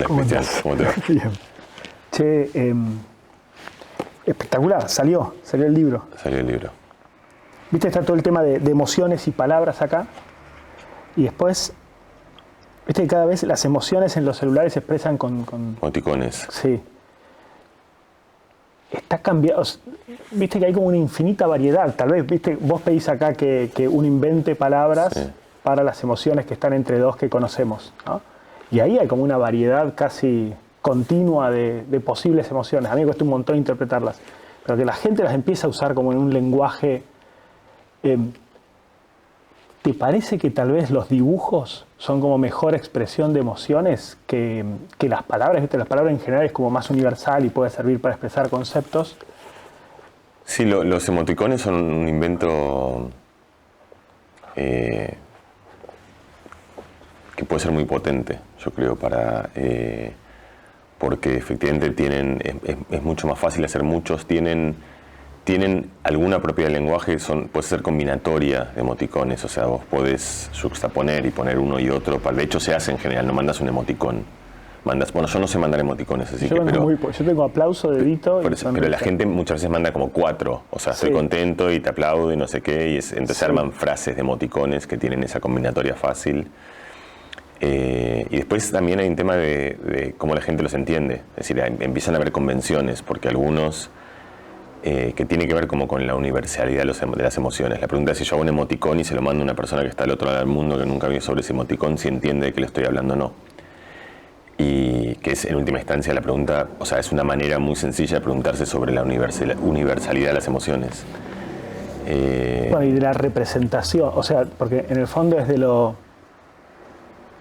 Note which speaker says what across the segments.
Speaker 1: ¿Cómo estás?
Speaker 2: ¿Cómo te va?
Speaker 1: Bien. Che, espectacular, salió el libro.
Speaker 2: Salió el libro.
Speaker 1: Viste, está todo el tema de emociones y palabras acá. Y después, viste que cada vez las emociones en los celulares se expresan con...
Speaker 2: Emoticones.
Speaker 1: Sí. Está cambiado. Viste que hay como una infinita variedad. Tal vez, viste, vos pedís acá que uno invente palabras para las emociones que están entre dos que conocemos, ¿no? Y ahí hay como una variedad casi continua de posibles emociones. A mí me cuesta un montón interpretarlas. Pero que la gente las empieza a usar como en un lenguaje... ¿Te parece que tal vez los dibujos son como mejor expresión de emociones que las palabras? ¿Viste? Las palabras en general es como más universal y puede servir para expresar conceptos.
Speaker 2: Sí, los emoticones son un invento que puede ser muy potente, yo creo, porque efectivamente es mucho más fácil hacer muchos, tienen alguna propiedad del lenguaje, puede ser combinatoria de emoticones, o sea, vos podés juxtaponer y poner uno y otro, de hecho se hace en general, no mandas un emoticón, bueno, yo no sé mandar emoticones, así
Speaker 1: yo tengo aplauso, dedito,
Speaker 2: pero la gente muchas veces manda como 4, o sea, estoy contento y te aplaudo y no sé qué, y entonces arman frases de emoticones que tienen esa combinatoria fácil. Y después también hay un tema de cómo la gente los entiende, es decir, empiezan a haber convenciones, porque algunos que tiene que ver como con la universalidad de las emociones. La pregunta es si yo hago un emoticón y se lo mando a una persona que está al otro lado del mundo que nunca vio sobre ese emoticón, si entiende de qué le estoy hablando o no. Y que es en última instancia la pregunta, o sea, es una manera muy sencilla de preguntarse sobre la universalidad de las emociones.
Speaker 1: Bueno, y de la representación, o sea, porque en el fondo es de lo...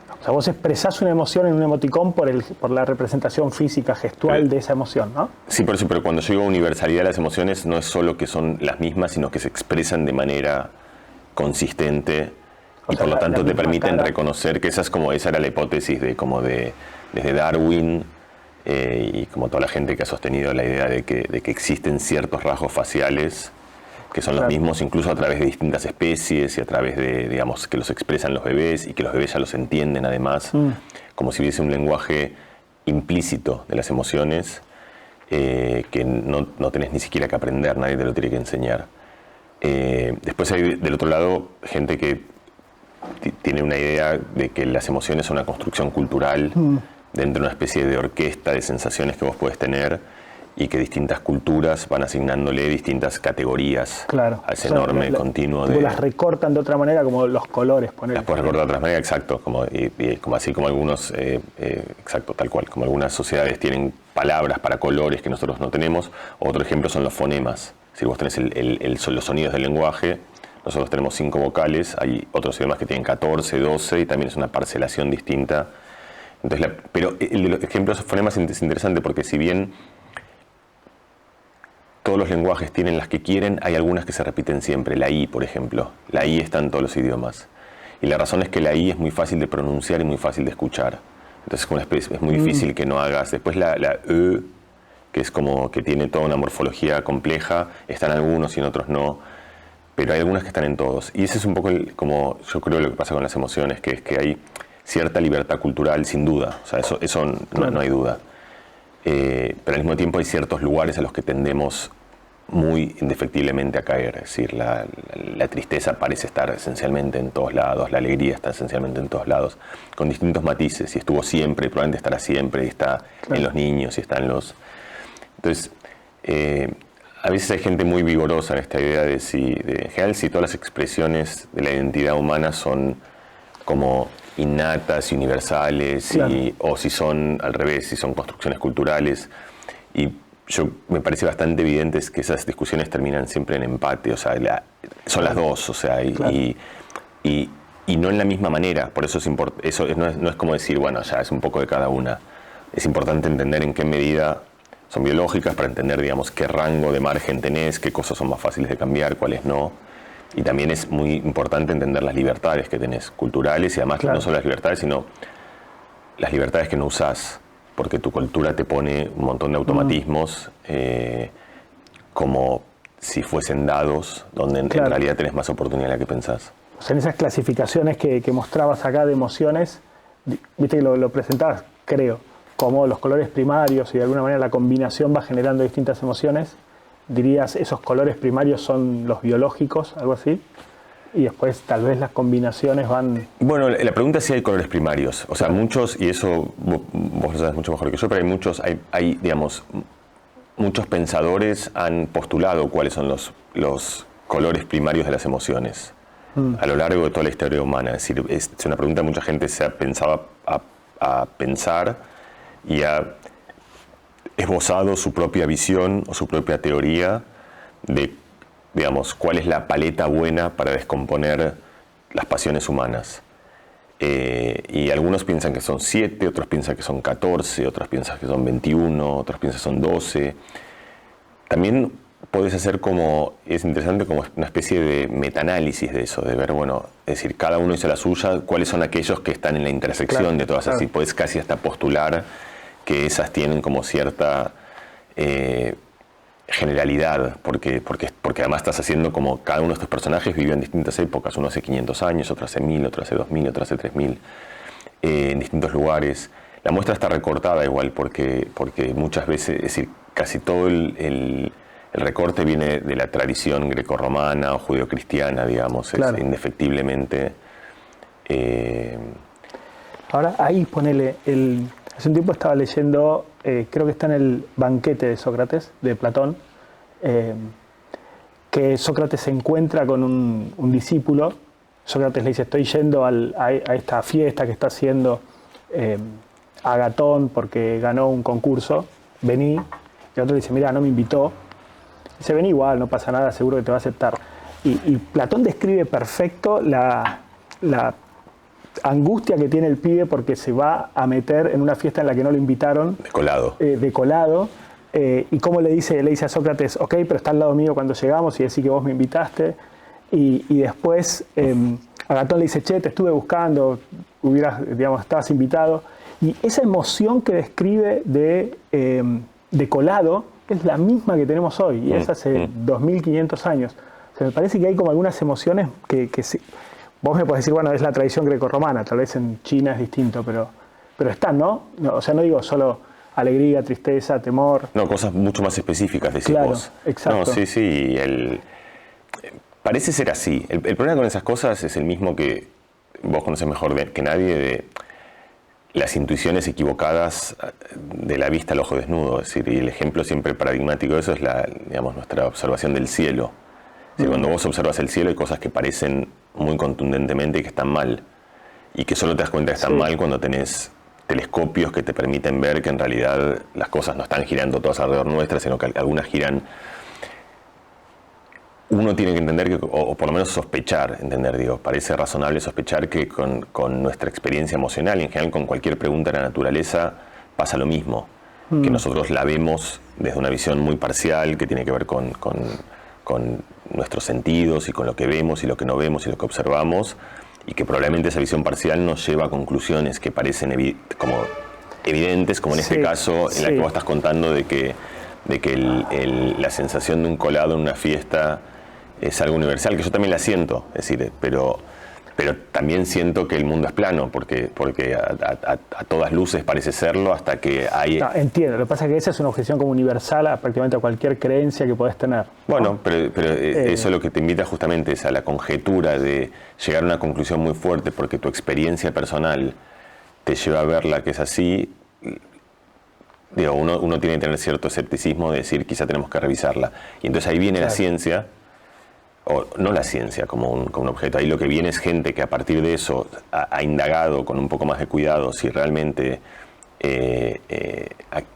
Speaker 1: O sea, vos expresás una emoción en un emoticón por la representación física, gestual de esa emoción, ¿no?
Speaker 2: Sí, por eso, pero cuando yo digo universalidad de las emociones no es solo que son las mismas, sino que se expresan de manera consistente y por lo tanto te permiten reconocer que esa era la hipótesis desde Darwin y como toda la gente que ha sostenido la idea de que existen ciertos rasgos faciales que son los mismos incluso a través de distintas especies y a través de, digamos, que los expresan los bebés y que los bebés ya los entienden además, como si hubiese un lenguaje implícito de las emociones que no tenés ni siquiera que aprender, nadie te lo tiene que enseñar. Después hay del otro lado gente que tiene una idea de que las emociones son una construcción cultural dentro de una especie de orquesta de sensaciones que vos podés tener y que distintas culturas van asignándole distintas categorías a ese enorme continuo de...
Speaker 1: Las recortan de otra manera, como los colores,
Speaker 2: Las puedes recortar de otra manera, exacto, así como algunos, exacto, tal cual, como algunas sociedades tienen palabras para colores que nosotros no tenemos. Otro ejemplo son los fonemas. Si vos tenés los sonidos del lenguaje, nosotros tenemos 5 vocales, hay otros idiomas que tienen 14, 12 y también es una parcelación distinta. Entonces, pero el ejemplo de esos fonemas es interesante porque si bien todos los lenguajes tienen las que quieren, hay algunas que se repiten siempre. La I, por ejemplo. La I está en todos los idiomas. Y la razón es que la I es muy fácil de pronunciar y muy fácil de escuchar. Entonces es muy difícil que no hagas. Después la E, que es como que tiene toda una morfología compleja, está en algunos y en otros no. Pero hay algunas que están en todos. Y ese es un poco como yo creo lo que pasa con las emociones, que es que hay cierta libertad cultural, sin duda. O sea, eso no hay duda. Pero al mismo tiempo hay ciertos lugares a los que tendemos muy indefectiblemente a caer. Es decir, la tristeza parece estar esencialmente en todos lados, la alegría está esencialmente en todos lados, con distintos matices, y estuvo siempre, y probablemente estará siempre, y está en los niños, y está en los... Entonces, a veces hay gente muy vigorosa en esta idea de en general, si todas las expresiones de la identidad humana son como innatas y universales, o si son al revés, si son construcciones culturales. Y me parece bastante evidente que esas discusiones terminan siempre en empate, o sea, son las dos, o sea, y no en la misma manera. Por eso no es como decir, bueno, ya es un poco de cada una. Es importante entender en qué medida son biológicas para entender, digamos, qué rango de margen tenés, qué cosas son más fáciles de cambiar, cuáles no. Y también es muy importante entender las libertades que tenés, culturales, y además no solo las libertades, sino las libertades que no usás, porque tu cultura te pone un montón de automatismos como si fuesen dados, donde en realidad tenés más oportunidad de la que pensás.
Speaker 1: O sea, en esas clasificaciones que mostrabas acá de emociones, viste que lo presentabas, creo, como los colores primarios y de alguna manera la combinación va generando distintas emociones, dirías esos colores primarios son los biológicos, algo así, y después tal vez las combinaciones van...
Speaker 2: Bueno, la pregunta es si hay colores primarios. O sea, muchos, y eso vos lo sabes mucho mejor que yo, pero hay muchos, digamos, muchos pensadores han postulado cuáles son los colores primarios de las emociones a lo largo de toda la historia humana. Es decir, es una pregunta que mucha gente se ha pensado a pensar y ha esbozado su propia visión o su propia teoría de, digamos, cuál es la paleta buena para descomponer las pasiones humanas. Y algunos piensan que son 7, otros piensan que son 14, otros piensan que son 21, otros piensan que son 12. También puedes hacer es interesante como una especie de metaanálisis de eso, de ver, bueno, es decir, cada uno hizo la suya, cuáles son aquellos que están en la intersección de todas esas, y puedes casi hasta postular que esas tienen como cierta generalidad, porque además estás haciendo como cada uno de estos personajes vivió en distintas épocas, uno hace 500 años, otro hace 1000, otro hace 2000, otro hace 3000, en distintos lugares. La muestra está recortada igual porque muchas veces, es decir, casi todo el recorte viene de la tradición grecorromana o judeocristiana, digamos, claro. Indefectiblemente.
Speaker 1: Ahora ahí ponele, hace un tiempo estaba leyendo, creo que está en el Banquete de Sócrates, de Platón, que Sócrates se encuentra con un discípulo. Sócrates le dice, estoy yendo a esta fiesta que está haciendo Agatón porque ganó un concurso, vení. Y el otro le dice, mira, no me invitó. Dice, vení igual, no pasa nada, seguro que te va a aceptar. Y Platón describe perfecto la angustia que tiene el pibe porque se va a meter en una fiesta en la que no lo invitaron.
Speaker 2: De colado.
Speaker 1: De colado. Y cómo le dice a Sócrates, ok, pero está al lado mío cuando llegamos y decís que vos me invitaste. Y después Agatón le dice, che, te estuve buscando, estabas invitado. Y esa emoción que describe de colado es la misma que tenemos hoy, y es hace 2500 años. O sea, me parece que hay como algunas emociones que vos me podés decir, bueno, es la tradición grecorromana, tal vez en China es distinto, pero están, ¿no? O sea, no digo solo alegría, tristeza, temor.
Speaker 2: No, cosas mucho más específicas, decís
Speaker 1: claro,
Speaker 2: vos.
Speaker 1: Exacto.
Speaker 2: No, sí, parece ser así. El problema con esas cosas es el mismo que vos conocés mejor que nadie, de las intuiciones equivocadas de la vista al ojo desnudo. Es decir, y el ejemplo siempre paradigmático de eso es nuestra observación del cielo. Es decir, cuando vos observas el cielo hay cosas que parecen muy contundentemente que están mal, y que solo te das cuenta que están mal cuando tenés telescopios que te permiten ver que en realidad las cosas no están girando todas alrededor nuestra, sino que algunas giran. Uno tiene que entender, o por lo menos sospechar, parece razonable sospechar que con nuestra experiencia emocional, y en general con cualquier pregunta de la naturaleza, pasa lo mismo. Que nosotros la vemos desde una visión muy parcial, que tiene que ver con nuestros sentidos y con lo que vemos y lo que no vemos y lo que observamos, y que probablemente esa visión parcial nos lleva a conclusiones que parecen como evidentes, como en este caso en la que vos estás contando de que la sensación de un colado en una fiesta es algo universal, que yo también la siento, es decir, pero también siento que el mundo es plano, porque a todas luces parece serlo hasta que hay...
Speaker 1: No, entiendo, lo que pasa es que esa es una objeción como universal a prácticamente a cualquier creencia que podés tener, ¿no?
Speaker 2: Bueno, pero eso es lo que te invita justamente es a la conjetura de llegar a una conclusión muy fuerte, porque tu experiencia personal te lleva a verla que es así. Uno tiene que tener cierto escepticismo de decir, quizá tenemos que revisarla. Y entonces ahí viene la ciencia, o no la ciencia como un objeto, ahí lo que viene es gente que a partir de eso ha indagado con un poco más de cuidado si realmente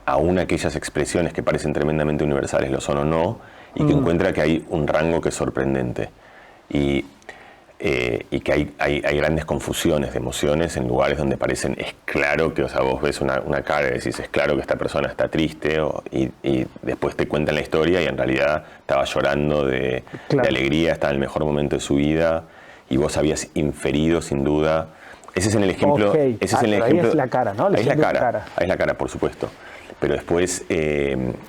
Speaker 2: aún aquellas expresiones que parecen tremendamente universales lo son o no, y que encuentra que hay un rango que es sorprendente. Y que hay grandes confusiones de emociones en lugares donde parecen, es claro que, o sea, vos ves una cara y decís, es claro que esta persona está triste, y después te cuentan la historia y en realidad estaba llorando de alegría, estaba en el mejor momento de su vida, y vos habías inferido sin duda. Ese es en el ejemplo.
Speaker 1: Okay.
Speaker 2: Ese es en el ejemplo.
Speaker 1: Ahí es la cara, ¿no?
Speaker 2: Ahí es la cara. Ahí es la cara, por supuesto. Pero después,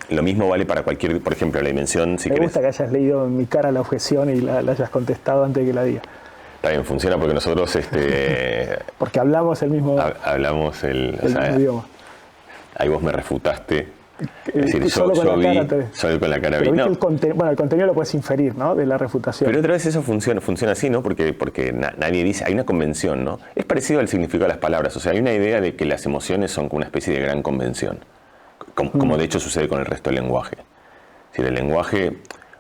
Speaker 2: lo mismo vale para cualquier, por ejemplo, la dimensión, si
Speaker 1: Me gusta que hayas leído en mi cara la objeción y la hayas contestado antes de que la diga.
Speaker 2: Está bien, funciona porque nosotros...
Speaker 1: porque hablamos el mismo...
Speaker 2: Hablamos el
Speaker 1: mismo idioma.
Speaker 2: ahí vos me refutaste. Es decir,
Speaker 1: solo con la cara
Speaker 2: solo con la cara vi.
Speaker 1: Pero
Speaker 2: No.
Speaker 1: el contenido lo puedes inferir, ¿no? De la refutación.
Speaker 2: Pero otra vez eso funciona así, ¿no? Porque nadie dice, hay una convención, ¿no? Es parecido al significado de las palabras, o sea, hay una idea de que las emociones son como una especie de gran convención, como de hecho sucede con el resto del lenguaje. Es decir, el lenguaje,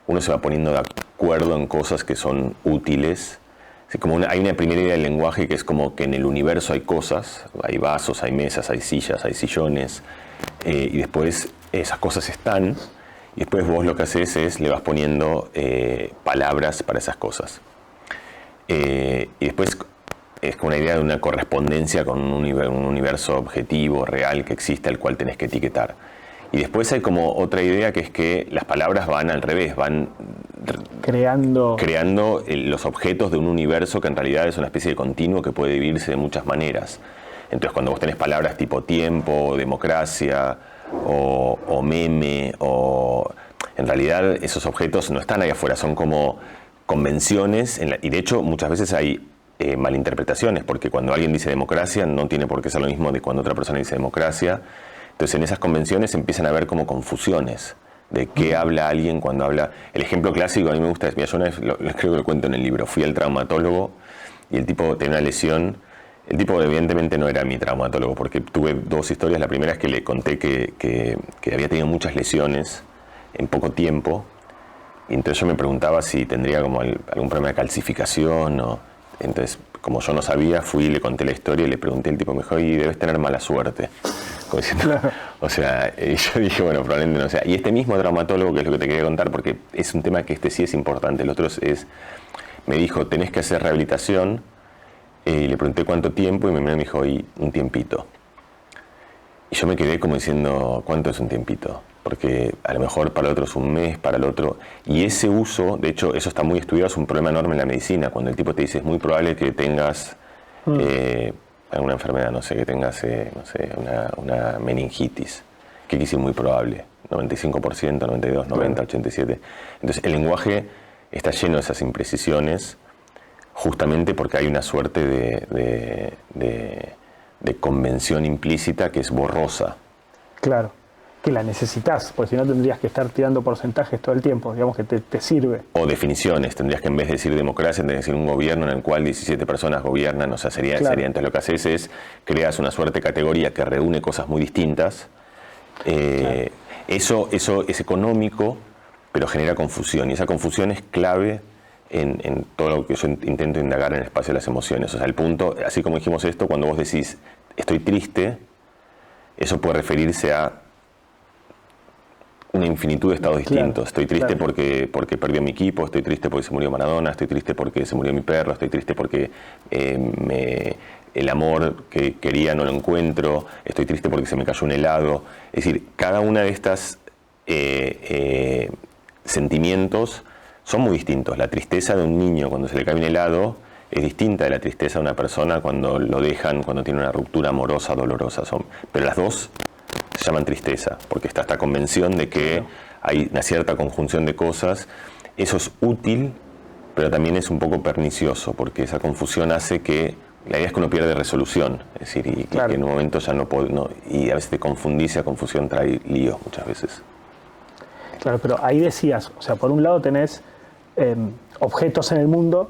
Speaker 2: uno se va poniendo de acuerdo en cosas que son útiles. Hay una primera idea del lenguaje que es como que en el universo hay cosas, hay vasos, hay mesas, hay sillas, hay sillones, y después esas cosas están, y después vos lo que haces es le vas poniendo palabras para esas cosas. Y después es como una idea de una correspondencia con un universo objetivo, real, que existe, al cual tenés que etiquetar. Y después hay como otra idea que es que las palabras van al revés, van creando los objetos de un universo que en realidad es una especie de continuo que puede dividirse de muchas maneras. Entonces cuando vos tenés palabras tipo tiempo, democracia o meme, en realidad esos objetos no están ahí afuera, son como convenciones, y de hecho muchas veces hay malinterpretaciones, porque cuando alguien dice democracia no tiene por qué ser lo mismo de cuando otra persona dice democracia. Entonces en esas convenciones empiezan a haber como confusiones de qué habla alguien cuando habla. El ejemplo clásico a mí me gusta es, mira, yo una vez creo que lo cuento en el libro, fui al traumatólogo y el tipo tenía una lesión. El tipo evidentemente no era mi traumatólogo porque tuve dos historias. La primera es que le conté que había tenido muchas lesiones en poco tiempo, y entonces yo me preguntaba si tendría como algún problema de calcificación o... Entonces, como yo no sabía, fui y le conté la historia y le pregunté, el tipo me dijo, y debes tener mala suerte. Como diciendo, claro. O sea, y yo dije, bueno, probablemente no sea. Y este mismo traumatólogo, que es lo que te quería contar, porque es un tema que sí es importante, el otro me dijo, tenés que hacer rehabilitación, y le pregunté cuánto tiempo, y me dijo, y un tiempito. Y yo me quedé como diciendo, ¿cuánto es un tiempito? Porque a lo mejor para el otro es un mes, para el otro... Y ese uso, de hecho, eso está muy estudiado, es un problema enorme en la medicina. Cuando el tipo te dice, es muy probable que tengas alguna enfermedad, no sé, que tengas una meningitis. ¿Qué quiere decir muy probable? 95%, 92%, 90%, 87%. Entonces, el lenguaje está lleno de esas imprecisiones justamente porque hay una suerte de convención implícita que es borrosa.
Speaker 1: Claro, que la necesitas, porque si no tendrías que estar tirando porcentajes todo el tiempo, digamos que te sirve.
Speaker 2: O definiciones, tendrías que en vez de decir democracia, tendrías que decir un gobierno en el cual 17 personas gobiernan, o sea, sería entonces lo que haces es, creas una suerte de categoría que reúne cosas muy distintas. Claro. Eso es económico, pero genera confusión, y esa confusión es clave en todo lo que yo intento indagar en el espacio de las emociones. O sea, el punto, así como dijimos esto, cuando vos decís, estoy triste, eso puede referirse a una infinitud de estados distintos. Estoy triste porque perdió mi equipo, estoy triste porque se murió Maradona, estoy triste porque se murió mi perro, estoy triste porque el amor que quería no lo encuentro, estoy triste porque se me cayó un helado. Es decir, cada una de estas sentimientos son muy distintos. La tristeza de un niño cuando se le cae un helado es distinta de la tristeza de una persona cuando lo dejan, cuando tiene una ruptura amorosa, dolorosa. Pero las dos se llaman tristeza, porque está esta convención de que hay una cierta conjunción de cosas. Eso es útil, pero también es un poco pernicioso, porque esa confusión hace que la idea es que uno pierde resolución, es decir, y que en un momento ya no puede, y a veces te confundís, y la confusión trae líos muchas veces.
Speaker 1: Claro, pero ahí decías, o sea, por un lado tenés objetos en el mundo,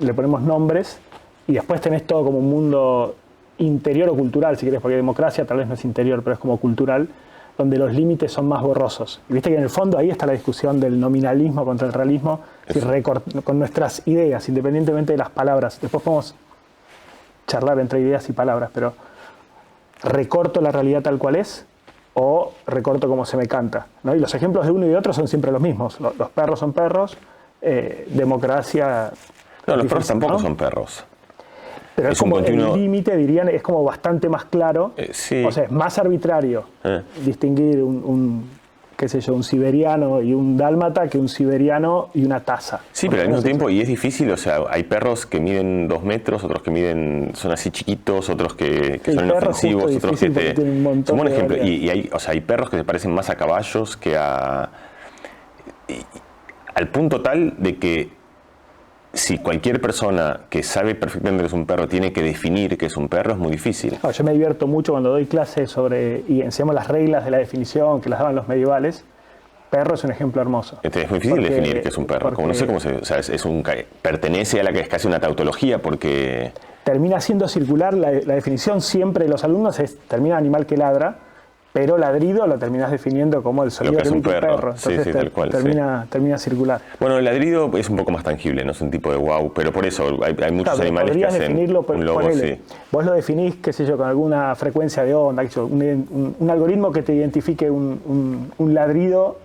Speaker 1: le ponemos nombres, y después tenés todo como un mundo interior o cultural, si querés, porque democracia tal vez no es interior, pero es como cultural, donde los límites son más borrosos. Y viste que en el fondo ahí está la discusión del nominalismo contra el realismo, con nuestras ideas, independientemente de las palabras. Después podemos charlar entre ideas y palabras, pero recorto la realidad tal cual es o recorto como se me canta, ¿no? Y los ejemplos de uno y de otro son siempre los mismos. Los perros son perros, democracia...
Speaker 2: No, los perros tampoco son perros.
Speaker 1: Pero es como el límite, dirían, es como bastante más claro.
Speaker 2: Sí.
Speaker 1: O sea, es más arbitrario distinguir un siberiano y un dálmata que un siberiano y una taza.
Speaker 2: Sí, pero al mismo tiempo, y es difícil, o sea, hay perros que miden 2 metros, otros que son así chiquitos, otros que son inofensivos, otros que te... Como un ejemplo, y hay perros que se parecen más a caballos que al punto tal de que si cualquier persona que sabe perfectamente que es un perro tiene que definir que es un perro, es muy difícil.
Speaker 1: No, yo me divierto mucho cuando doy clases y enseñamos las reglas de la definición que las daban los medievales. Perro es un ejemplo hermoso.
Speaker 2: Entonces es muy difícil definir qué es un perro. Como no sé cómo o sea, pertenece a la que es casi una tautología porque...
Speaker 1: Termina siendo circular la definición siempre de los alumnos, termina animal que ladra, pero ladrido lo terminás definiendo como el sonido
Speaker 2: que es un
Speaker 1: emite
Speaker 2: perro.
Speaker 1: Entonces
Speaker 2: tal cual,
Speaker 1: termina circular.
Speaker 2: Bueno, el ladrido es un poco más tangible, no es un tipo de wow, pero por eso hay muchos animales que hacen
Speaker 1: definirlo,
Speaker 2: un logo así.
Speaker 1: Vos lo definís, qué sé yo, con alguna frecuencia de onda, un algoritmo que te identifique un ladrido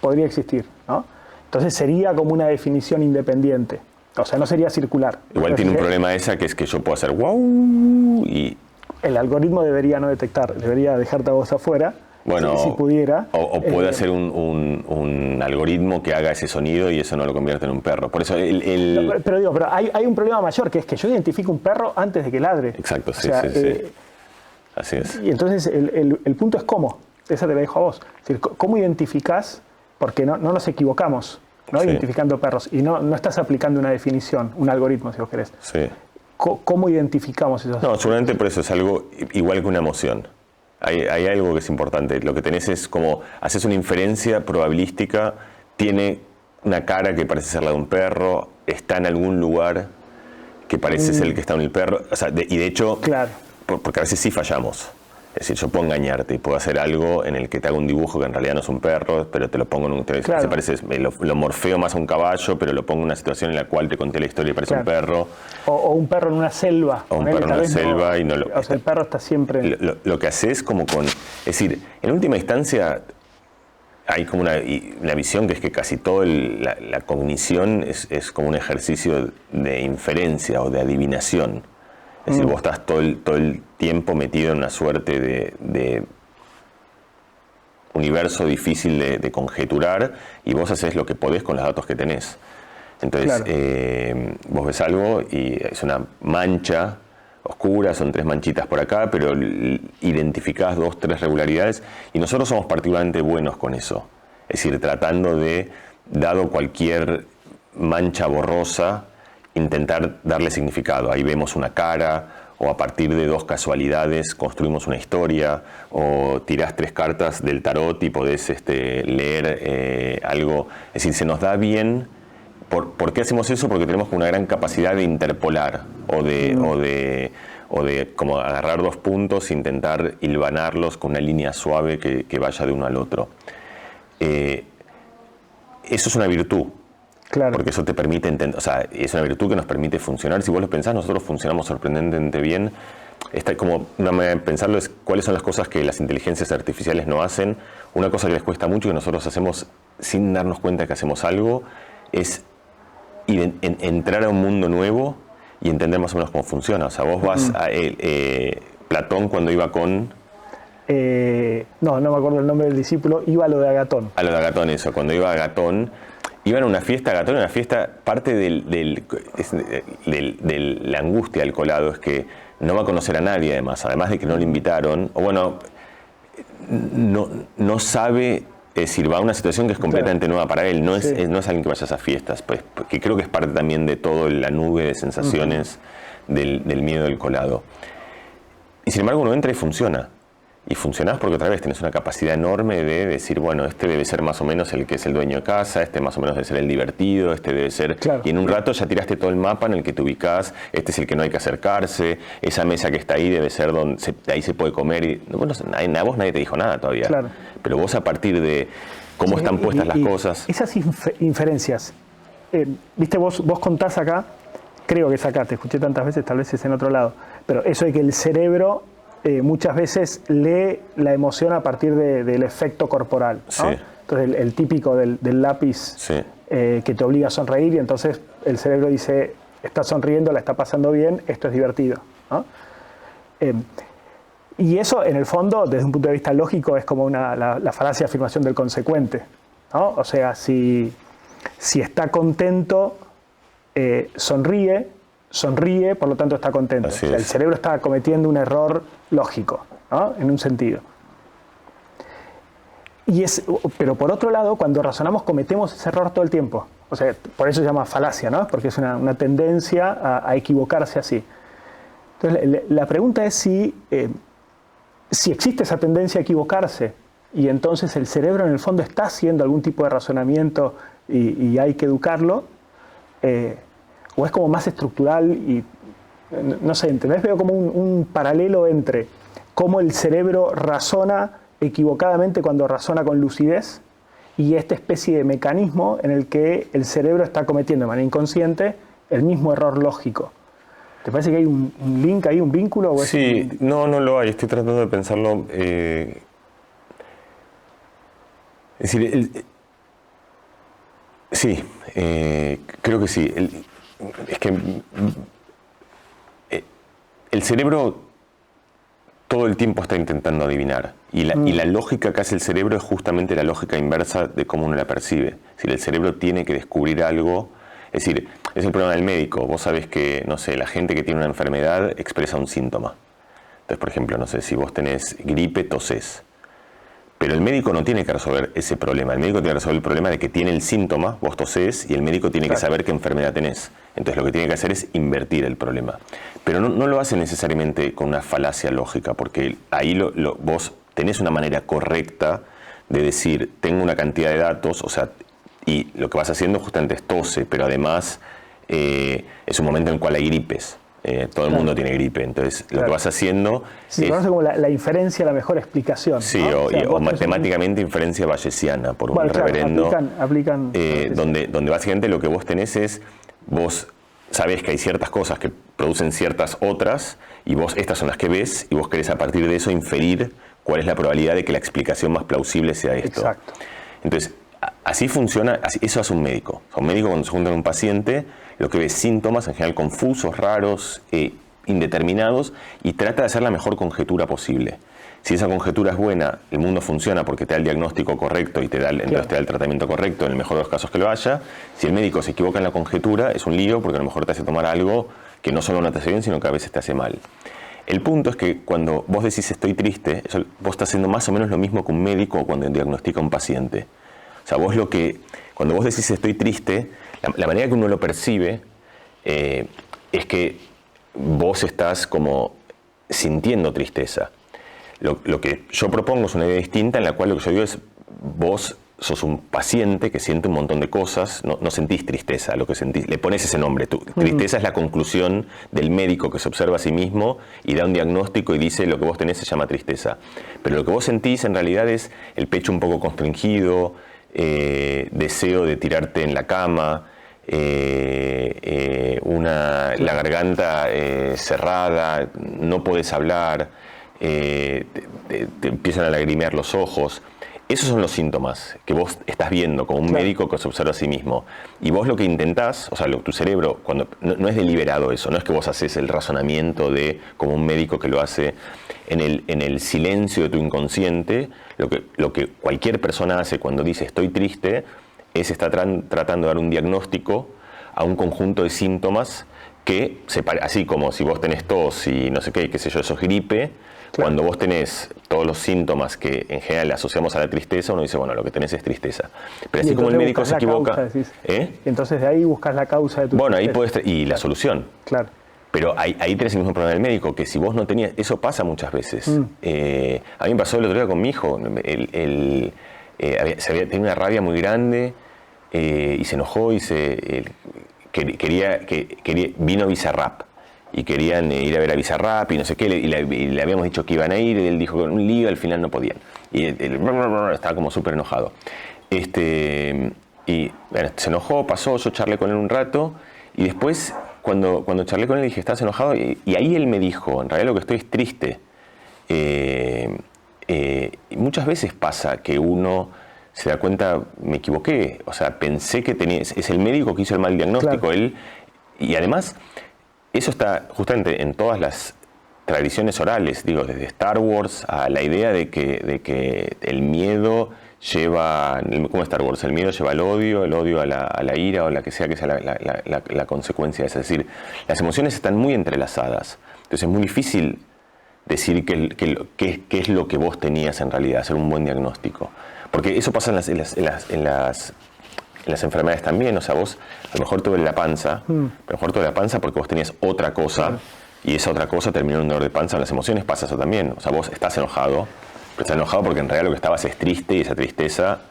Speaker 1: podría existir, ¿no? Entonces sería como una definición independiente. O sea, no sería circular.
Speaker 2: Igual tiene un problema esa, que es que yo puedo hacer wow y...
Speaker 1: El algoritmo debería no detectar, debería dejarte a vos afuera,
Speaker 2: bueno,
Speaker 1: si pudiera.
Speaker 2: O puede hacer un algoritmo que haga ese sonido y eso no lo convierte en un perro. Por eso
Speaker 1: Pero hay un problema mayor, que es que yo identifico un perro antes de que ladre.
Speaker 2: Exacto, sí. Así es.
Speaker 1: Y entonces el punto es cómo. Esa te la dejo a vos. Es decir, ¿cómo identificás? Porque no nos equivocamos, ¿no? Identificando perros. Y no estás aplicando una definición, un algoritmo, si vos querés.
Speaker 2: Sí.
Speaker 1: ¿Cómo identificamos esos?
Speaker 2: No, seguramente por eso es algo igual que una emoción. Hay algo que es importante. Lo que tenés es como, haces una inferencia probabilística, tiene una cara que parece ser la de un perro, está en algún lugar que parece ser el que está en el perro. O sea, y de hecho,
Speaker 1: claro.
Speaker 2: Porque a veces sí fallamos. Es decir, yo puedo engañarte y puedo hacer algo en el que te hago un dibujo que en realidad no es un perro, pero te lo pongo en un...
Speaker 1: Claro.
Speaker 2: Se parece, lo morfeo más a un caballo, pero lo pongo en una situación en la cual te conté la historia y parece un perro.
Speaker 1: O un perro en una selva.
Speaker 2: O un perro en una selva y no lo...
Speaker 1: O sea, el perro está siempre...
Speaker 2: Lo que haces como con... Es decir, en última instancia hay como una visión que es que casi toda la cognición es como un ejercicio de inferencia o de adivinación. Es decir, vos estás todo el tiempo metido en una suerte de universo difícil de conjeturar y vos haces lo que podés con los datos que tenés. Entonces, claro. Vos ves algo y es una mancha oscura, son 3 manchitas por acá, pero identificás 2, 3 regularidades y nosotros somos particularmente buenos con eso. Es decir, tratando de, dado cualquier mancha borrosa, intentar darle significado. Ahí vemos una cara, o a partir de 2 casualidades construimos una historia, o tirás 3 cartas del tarot y podés leer algo. Es decir, se nos da bien. ¿Por qué hacemos eso? Porque tenemos una gran capacidad de interpolar, o de como agarrar 2 puntos e intentar hilvanarlos con una línea suave que vaya de uno al otro. Eso es una virtud.
Speaker 1: Claro.
Speaker 2: Porque eso te permite entender, o sea, es una virtud que nos permite funcionar. Si vos lo pensás, nosotros funcionamos sorprendentemente bien. Como una manera de pensarlo es cuáles son las cosas que las inteligencias artificiales no hacen. Una cosa que les cuesta mucho y que nosotros hacemos sin darnos cuenta que hacemos algo es entrar a un mundo nuevo y entender más o menos cómo funciona. O sea, vos vas a Platón cuando iba con...
Speaker 1: no me acuerdo el nombre del discípulo, iba a lo de Agatón.
Speaker 2: A lo de Agatón, eso. Cuando iba a Agatón... Iban a una fiesta, Agatón, una fiesta, parte de la angustia del colado es que no va a conocer a nadie además de que no le invitaron, o bueno, no sabe, es decir, va a una situación que es completamente nueva para él, no es alguien que vaya a esas fiestas, pues, que creo que es parte también de toda la nube de sensaciones del miedo del colado. Y sin embargo uno entra y funciona. Y funcionás porque otra vez tenés una capacidad enorme de decir, bueno, este debe ser más o menos el que es el dueño de casa, este más o menos debe ser el divertido, este debe ser... Claro. Y en un rato ya tiraste todo el mapa en el que te ubicás, este es el que no hay que acercarse, esa mesa que está ahí debe ser donde ahí se puede comer. Y, bueno, a vos nadie te dijo nada todavía. Claro. Pero vos a partir de cómo están puestas las cosas...
Speaker 1: Esas inferencias, viste, vos contás acá, creo que es acá, te escuché tantas veces, tal vez es en otro lado, pero eso de que el cerebro... muchas veces lee la emoción a partir del efecto corporal, ¿no? Sí. Entonces el típico del lápiz sí. Que te obliga a sonreír y entonces el cerebro dice, está sonriendo, la está pasando bien, esto es divertido, ¿no? Y eso en el fondo, desde un punto de vista lógico, es como la falacia de afirmación del consecuente, ¿no? O sea, si está contento, sonríe, por lo tanto está contento. O sea, el cerebro está cometiendo un error lógico, ¿no? En un sentido. Pero por otro lado, cuando razonamos cometemos ese error todo el tiempo. O sea, por eso se llama falacia, ¿no? Porque es una tendencia a equivocarse así. Entonces, la pregunta es si existe esa tendencia a equivocarse y entonces el cerebro en el fondo está haciendo algún tipo de razonamiento y hay que educarlo, o es como más estructural y, no sé, ¿entendés? Veo como un paralelo entre cómo el cerebro razona equivocadamente cuando razona con lucidez y esta especie de mecanismo en el que el cerebro está cometiendo de manera inconsciente el mismo error lógico. ¿Te parece que hay un link ahí, un vínculo? ¿O
Speaker 2: sí, no lo hay. Estoy tratando de pensarlo. Es decir, sí, creo que sí. Es que el cerebro todo el tiempo está intentando adivinar. Y la lógica que hace el cerebro es justamente la lógica inversa de cómo uno la percibe. Si el cerebro tiene que descubrir algo, es decir, es el problema del médico. Vos sabés que, no sé, la gente que tiene una enfermedad expresa un síntoma. Entonces, por ejemplo, no sé, si vos tenés gripe, tosés. Pero el médico no tiene que resolver ese problema. El médico tiene que resolver el problema de que tiene el síntoma, vos tosés, y el médico tiene que saber qué enfermedad tenés. Entonces lo que tiene que hacer es invertir el problema. Pero no lo hace necesariamente con una falacia lógica, porque ahí vos tenés una manera correcta de decir, tengo una cantidad de datos, o sea, y lo que vas haciendo justamente es tose, pero además es un momento en el cual hay gripes. Todo el mundo tiene gripe, entonces lo que vas haciendo
Speaker 1: se conoce como la inferencia, la mejor explicación.
Speaker 2: Sí,
Speaker 1: ¿no?
Speaker 2: o matemáticamente inferencia bayesiana, por un reverendo,
Speaker 1: aplican
Speaker 2: donde básicamente lo que vos tenés es, vos sabés que hay ciertas cosas que producen ciertas otras, y vos estas son las que ves, y vos querés a partir de eso inferir cuál es la probabilidad de que la explicación más plausible sea esto.
Speaker 1: Exacto.
Speaker 2: Entonces, así funciona, eso hace un médico. Un médico cuando se junta con un paciente, lo que ve es síntomas en general confusos, raros, indeterminados, y trata de hacer la mejor conjetura posible. Si esa conjetura es buena, el mundo funciona porque te da el diagnóstico correcto y entonces te da el tratamiento correcto, en el mejor de los casos que lo haya. Si el médico se equivoca en la conjetura, es un lío porque a lo mejor te hace tomar algo que no solo no te hace bien, sino que a veces te hace mal. El punto es que cuando vos decís estoy triste, vos estás haciendo más o menos lo mismo que un médico cuando diagnostica a un paciente. O sea, cuando vos decís estoy triste, la manera que uno lo percibe es que vos estás como sintiendo tristeza. Lo que yo propongo es una idea distinta en la cual lo que yo digo es vos sos un paciente que siente un montón de cosas, no sentís tristeza, lo que sentís, le pones ese nombre. Tristeza es la conclusión del médico que se observa a sí mismo y da un diagnóstico y dice lo que vos tenés se llama tristeza. Pero lo que vos sentís en realidad es el pecho un poco constringido, deseo de tirarte en la cama, la garganta cerrada, no podés hablar, te empiezan a lagrimear los ojos. Esos son los síntomas que vos estás viendo como un médico que se observa a sí mismo. Y vos lo que intentás, o sea, tu cerebro, cuando no es deliberado eso, no es que vos haces el razonamiento como un médico que lo hace en el silencio de tu inconsciente. Lo que cualquier persona hace cuando dice estoy triste es estar tratando de dar un diagnóstico a un conjunto de síntomas que, así como si vos tenés tos y no sé qué sé yo, eso es gripe. Cuando vos tenés todos los síntomas que en general asociamos a la tristeza, uno dice, bueno, lo que tenés es tristeza. Pero así como el médico se equivoca...
Speaker 1: Entonces de ahí buscas la causa de tu tristeza.
Speaker 2: Ahí podés... Y la solución.
Speaker 1: Claro.
Speaker 2: Pero ahí tenés el mismo problema del médico, que si vos no tenías... Eso pasa muchas veces. A mí me pasó el otro día con mi hijo. Tenía una rabia muy grande y se enojó y vino Bizarrap. Y querían ir a ver a Bizarrap y no sé qué, y le habíamos dicho que iban a ir, y él dijo que un lío, al final no podían. Y él estaba como súper enojado. Y bueno, se enojó, pasó, yo charlé con él un rato, y después, cuando charlé con él, dije, ¿estás enojado? Y ahí él me dijo, en realidad lo que estoy es triste. Y muchas veces pasa que uno se da cuenta, me equivoqué, o sea, pensé que es el médico que hizo el mal diagnóstico, claro. Y además... Eso está justamente en todas las tradiciones orales, digo, desde Star Wars a la idea de que el miedo lleva, ¿cómo Star Wars? El miedo lleva al odio, el odio a la ira o la que sea la consecuencia. Es decir, las emociones están muy entrelazadas. Entonces es muy difícil decir qué es lo que vos tenías en realidad, hacer un buen diagnóstico. Porque eso pasa en las en las enfermedades también. O sea, vos a lo mejor te duele la panza, pero a lo mejor te duele la panza porque vos tenías otra cosa y esa otra cosa terminó en un dolor de panza. En las emociones pasa eso también. O sea, vos estás enojado, pero estás enojado porque en realidad lo que estabas es triste y esa tristeza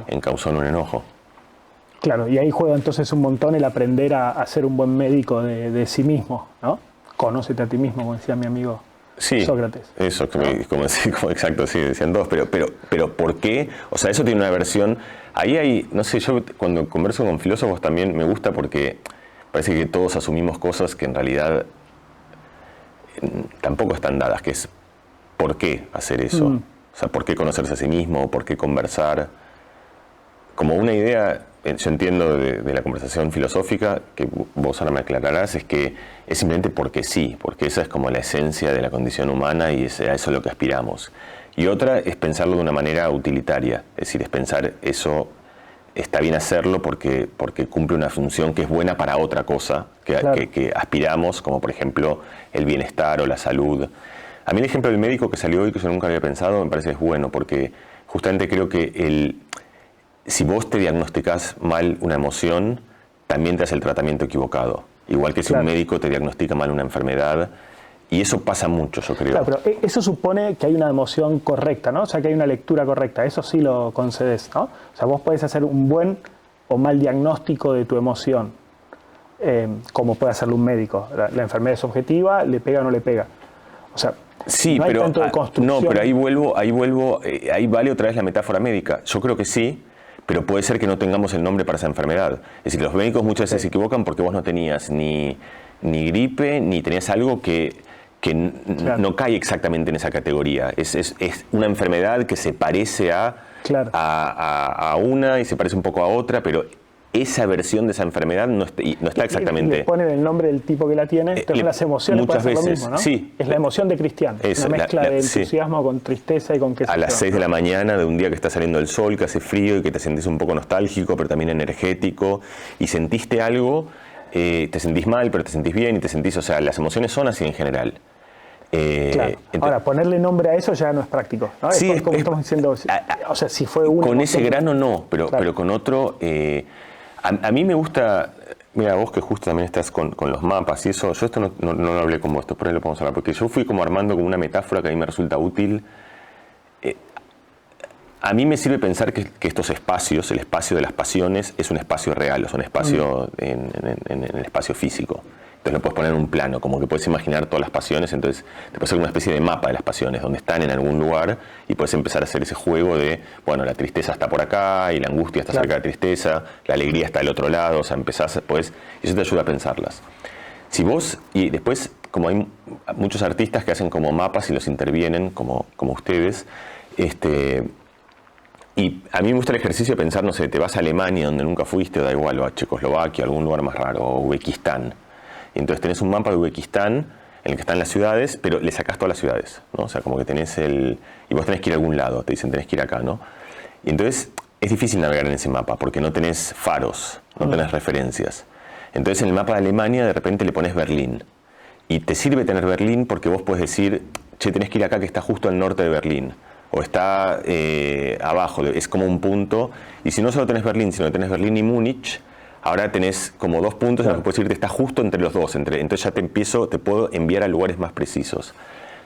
Speaker 2: encausó en un enojo.
Speaker 1: Claro, y ahí juega entonces un montón el aprender a ser un buen médico de sí mismo, ¿no? Conócete a ti mismo, como decía mi amigo Sócrates.
Speaker 2: Eso, como exacto, sí, decían todos, pero ¿por qué? O sea, eso tiene una versión, ahí hay, no sé, yo cuando converso con filósofos también me gusta porque parece que todos asumimos cosas que en realidad tampoco están dadas, que es ¿por qué hacer eso? O sea, ¿por qué conocerse a sí mismo? ¿Por qué conversar? Como una idea, yo entiendo de la conversación filosófica, que vos ahora me aclararás, es que es simplemente porque sí, porque esa es como la esencia de la condición humana y a eso es lo que aspiramos. Y otra es pensarlo de una manera utilitaria, es decir, es pensar eso está bien hacerlo porque cumple una función que es buena para otra cosa que aspiramos, como por ejemplo el bienestar o la salud. A mí el ejemplo del médico que salió hoy, que yo nunca había pensado, me parece que es bueno, porque justamente creo que si vos te diagnosticás mal una emoción, también te hace el tratamiento equivocado. Igual que si un médico te diagnostica mal una enfermedad. Y eso pasa mucho, yo creo.
Speaker 1: Claro, pero eso supone que hay una emoción correcta, ¿no? O sea, que hay una lectura correcta. Eso sí lo concedes, ¿no? O sea, vos podés hacer un buen o mal diagnóstico de tu emoción, como puede hacerlo un médico. La enfermedad es objetiva, le pega o no le pega. O sea,
Speaker 2: sí,
Speaker 1: no hay
Speaker 2: pero,
Speaker 1: tanto de construcción.
Speaker 2: No, pero ahí vuelvo, ahí vale otra vez la metáfora médica. Yo creo que sí, pero puede ser que no tengamos el nombre para esa enfermedad. Es decir, los médicos muchas veces se equivocan porque vos no tenías ni gripe, ni tenías algo que no cae exactamente en esa categoría. Es una enfermedad que se parece a una y se parece un poco a otra, pero esa versión de esa enfermedad no está exactamente...
Speaker 1: Y le ponen el nombre del tipo que la tiene, entonces las emociones
Speaker 2: muchas
Speaker 1: pueden ser
Speaker 2: veces,
Speaker 1: lo mismo, ¿no?
Speaker 2: Sí.
Speaker 1: Es la emoción de Cristian, una mezcla de entusiasmo con tristeza y con qué sé yo.
Speaker 2: A las 6 de la mañana de un día que está saliendo el sol, que hace frío y que te sentís un poco nostálgico, pero también energético, y sentiste algo, te sentís mal, pero te sentís bien y te sentís... O sea, las emociones son así en general.
Speaker 1: Ahora, ponerle nombre a eso ya no es práctico, ¿no?
Speaker 2: Sí,
Speaker 1: como estamos diciendo, o sea, si fue uno...
Speaker 2: Con ese grano no, pero con otro... A mí me gusta... Mira, vos que justo también estás con los mapas y eso, yo esto no lo hablé con vos, por ahí lo podemos hablar, porque yo fui como armando como una metáfora que a mí me resulta útil. A mí me sirve pensar que estos espacios, el espacio de las pasiones, es un espacio real, es un espacio en el espacio físico. Entonces lo puedes poner en un plano, como que puedes imaginar todas las pasiones, entonces te puedes hacer una especie de mapa de las pasiones, donde están en algún lugar, y puedes empezar a hacer ese juego de, bueno, la tristeza está por acá, y la angustia está cerca de la tristeza, la alegría está del otro lado, o sea, empezás, pues, y eso te ayuda a pensarlas. Si vos, y después, como hay muchos artistas que hacen como mapas y los intervienen, como ustedes, y a mí me gusta el ejercicio de pensar, no sé, te vas a Alemania, donde nunca fuiste, da igual, o a Checoslovaquia, algún lugar más raro, o Uzbekistán. Y entonces tenés un mapa de Uzbekistán en el que están las ciudades, pero le sacás todas las ciudades, ¿no? O sea, como que tenés y vos tenés que ir a algún lado, te dicen tenés que ir acá, ¿no? Y entonces es difícil navegar en ese mapa, porque no tenés faros, no tenés referencias. Entonces en el mapa de Alemania de repente le pones Berlín. Y te sirve tener Berlín porque vos podés decir, che, tenés que ir acá que está justo al norte de Berlín. O está abajo, es como un punto. Y si no solo tenés Berlín, sino que tenés Berlín y Múnich, ahora tenés como 2 puntos en los que puedes irte, está justo entre los dos. Entonces ya te puedo enviar a lugares más precisos.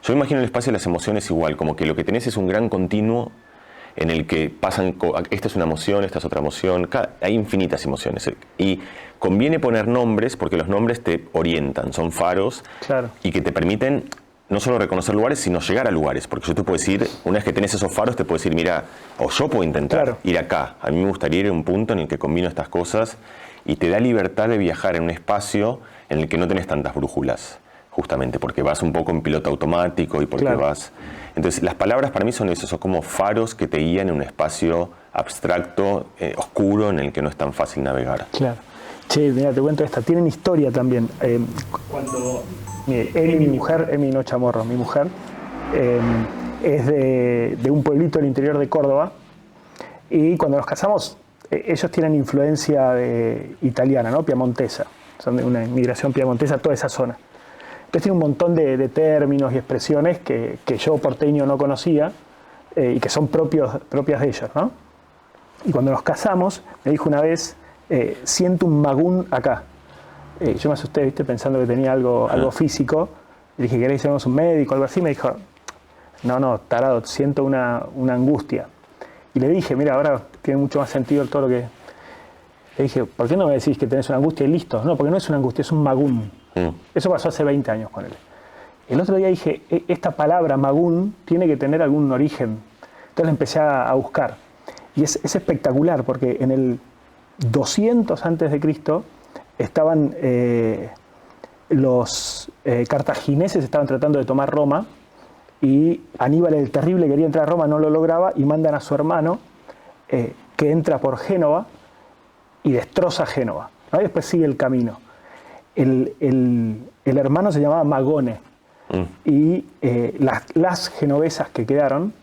Speaker 2: Yo me imagino el espacio de las emociones igual, como que lo que tenés es un gran continuo en el que pasan, esta es una emoción, esta es otra emoción, hay infinitas emociones. Y conviene poner nombres porque los nombres te orientan, son faros y que te permiten no solo reconocer lugares, sino llegar a lugares. Porque yo te puedo decir, una vez que tenés esos faros, te puedo decir, mira, o yo puedo intentar ir acá. A mí me gustaría ir a un punto en el que combino estas cosas y te da libertad de viajar en un espacio en el que no tenés tantas brújulas, justamente, porque vas un poco en piloto automático y porque vas... Entonces, las palabras para mí son eso, son como faros que te guían en un espacio abstracto, oscuro, en el que no es tan fácil navegar.
Speaker 1: Claro. Che, mira, te cuento esta. Tienen historia también. Cuando... Mire, Emi, mi mujer, Emi no Chamorro, mi mujer, es de un pueblito del interior de Córdoba, y cuando nos casamos, ellos tienen influencia italiana, ¿no? Piemontesa, son de una inmigración piemontesa, toda esa zona. Entonces tiene un montón de términos y expresiones que yo porteño no conocía y que son propias de ellos, ¿no? Y cuando nos casamos, me dijo una vez, siento un magún acá. Yo me asusté, ¿viste? Pensando que tenía algo físico. Le dije, ¿querés que llamemos un médico o algo así? Me dijo, no, tarado, siento una angustia. Y le dije, mira, ahora tiene mucho más sentido todo lo que... Le dije, ¿por qué no me decís que tenés una angustia y listo? No, porque no es una angustia, es un magún. Eso pasó hace 20 años con él. El otro día dije, esta palabra magún tiene que tener algún origen. Entonces la empecé a buscar. Y es espectacular, porque en el 200 antes de Cristo estaban los cartagineses estaban tratando de tomar Roma, y Aníbal el Terrible quería entrar a Roma, no lo lograba, y mandan a su hermano que entra por Génova y destroza Génova, ¿no? Y después sigue el camino. El hermano se llamaba Magone, y las genovesas que quedaron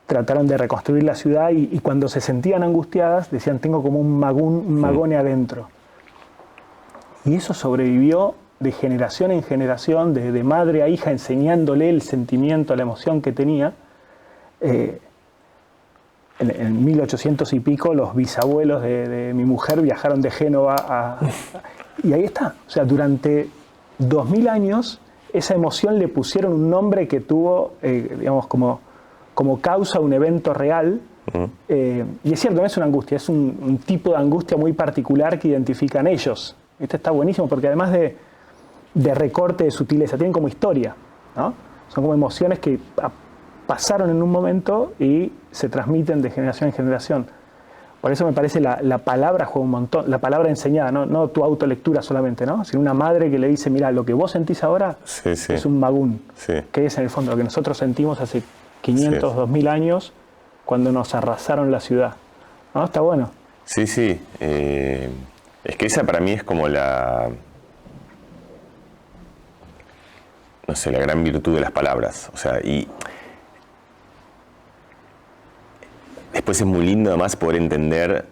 Speaker 1: trataron de reconstruir la ciudad, y cuando se sentían angustiadas decían, tengo como un Magone adentro. Y eso sobrevivió de generación en generación, de madre a hija, enseñándole el sentimiento, la emoción que tenía. En 1800 y pico, los bisabuelos de mi mujer viajaron de Génova y ahí está. O sea, durante 2000 años, esa emoción le pusieron un nombre que tuvo, digamos, como causa un evento real. Y es cierto, no es una angustia, es un tipo de angustia muy particular que identifican ellos. Este está buenísimo porque además de recorte, de sutileza, tienen como historia, ¿no? Son como emociones que pasaron en un momento y se transmiten de generación en generación. Por eso me parece la palabra juega un montón, la palabra enseñada, no tu autolectura solamente, ¿no? Sino una madre que le dice, mira, lo que vos sentís ahora es un magún, que es en el fondo lo que nosotros sentimos hace 500, 2000 años cuando nos arrasaron la ciudad. ¿No? Está bueno.
Speaker 2: Sí. Es que esa para mí es como la gran virtud de las palabras. O sea, y después es muy lindo además poder entender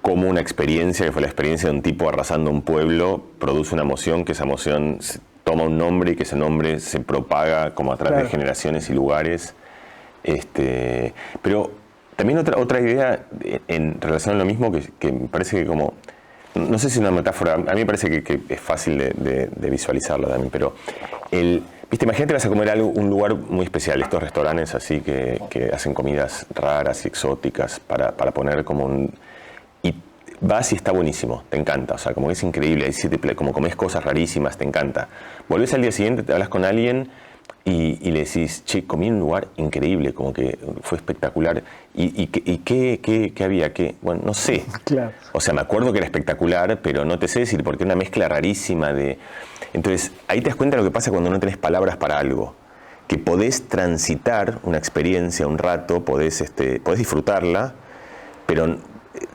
Speaker 2: cómo una experiencia, que fue la experiencia de un tipo arrasando un pueblo, produce una emoción, que esa emoción toma un nombre y que ese nombre se propaga como a través de generaciones y lugares. Pero también otra idea en relación a lo mismo que me parece que como... No sé si es una metáfora, a mí me parece que es fácil de visualizarlo también, pero viste, imagínate que vas a comer un lugar muy especial, estos restaurantes así que hacen comidas raras y exóticas para poner como un... Y vas y está buenísimo, te encanta, o sea, como es increíble, como comes cosas rarísimas, te encanta. Volvés al día siguiente, te hablas con alguien y le decís, che, comí en un lugar increíble, como que fue espectacular. ¿Y qué había? ¿Qué? Bueno, no sé.
Speaker 1: Claro.
Speaker 2: O sea, me acuerdo que era espectacular, pero no te sé decir porque es una mezcla rarísima de... Entonces, ahí te das cuenta de lo que pasa cuando no tenés palabras para algo. Que podés transitar una experiencia un rato, podés disfrutarla, pero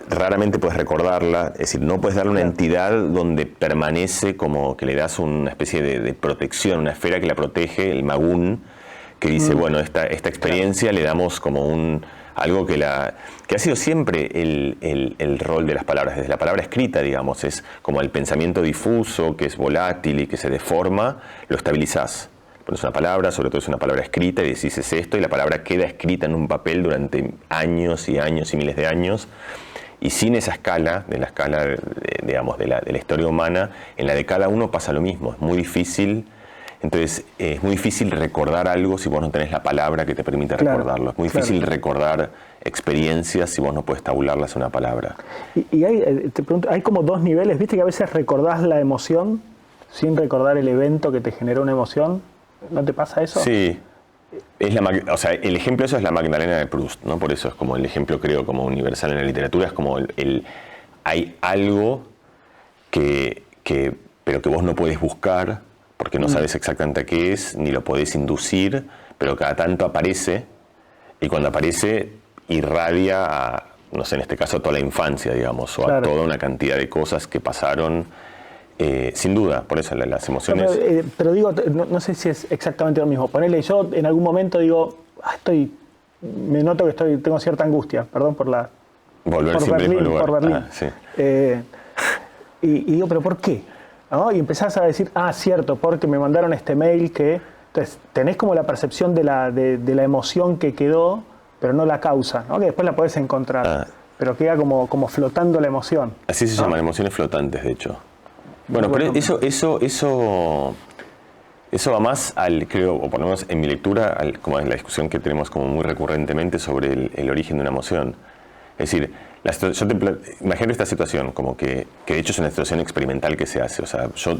Speaker 2: raramente puedes recordarla. Es decir, no puedes darle una entidad donde permanece como que le das una especie de protección, una esfera que la protege, el magún, que dice, bueno, esta experiencia le damos como algo que ha sido siempre el rol de las palabras, desde la palabra escrita, digamos, es como el pensamiento difuso, que es volátil y que se deforma, lo estabilizás. Pones una palabra, sobre todo es una palabra escrita, y decís es esto, y la palabra queda escrita en un papel durante años y años y miles de años, y sin esa escala, digamos, de la historia humana, en la de cada uno pasa lo mismo, es muy difícil. Entonces, es muy difícil recordar algo si vos no tenés la palabra que te permita recordarlo. Es muy difícil recordar experiencias si vos no puedes tabularlas en una palabra.
Speaker 1: Y te pregunto, hay como dos niveles. ¿Viste que a veces recordás la emoción sin recordar el evento que te generó una emoción? ¿No te pasa eso?
Speaker 2: Sí. O sea, el ejemplo de eso es la Magdalena de Proust, ¿no? Por eso es como el ejemplo, creo, como universal en la literatura. Es como hay algo pero que vos no puedes buscar, porque no sabes exactamente qué es, ni lo podés inducir, pero cada tanto aparece, y cuando aparece irradia a, no sé, en este caso a toda la infancia, digamos, o a toda una cantidad de cosas que pasaron, sin duda, por eso las emociones...
Speaker 1: Pero digo, no sé si es exactamente lo mismo. Ponele, yo en algún momento digo, me noto que tengo cierta angustia, perdón por la...
Speaker 2: Volver siempre al mismo lugar.
Speaker 1: Por Berlín.
Speaker 2: Sí.
Speaker 1: Y digo, ¿pero por qué? ¿No? Y empezás a decir, cierto, porque me mandaron este mail que... Entonces, tenés como la percepción de la emoción que quedó, pero no la causa, ¿no? Que después la podés encontrar. pero queda como flotando la emoción.
Speaker 2: Así se llaman, emociones flotantes, de hecho. Bueno, pero eso va más al, creo, o por lo menos en mi lectura, como en la discusión que tenemos como muy recurrentemente sobre el origen de una emoción. Es decir, imagino esta situación, como que de hecho es una situación experimental que se hace. O sea, yo,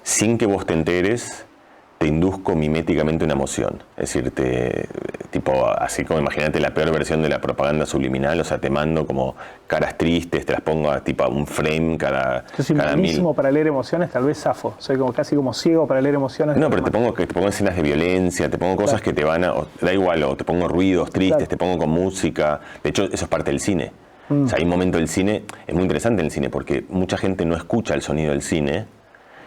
Speaker 2: sin que vos te enteres, te induzco miméticamente una emoción. Es decir, tipo, así como imagínate la peor versión de la propaganda subliminal, o sea, te mando como caras tristes, te las pongo a tipo a un frame cada
Speaker 1: Yo soy malísimo para leer emociones, tal vez zafo. Soy casi como ciego para leer emociones.
Speaker 2: No, pero te pongo escenas de violencia, te pongo cosas que te van a... da igual, o te pongo ruidos tristes, te pongo con música. De hecho, eso es parte del cine. O sea, hay un momento del cine, es muy interesante en el cine, porque mucha gente no escucha el sonido del cine,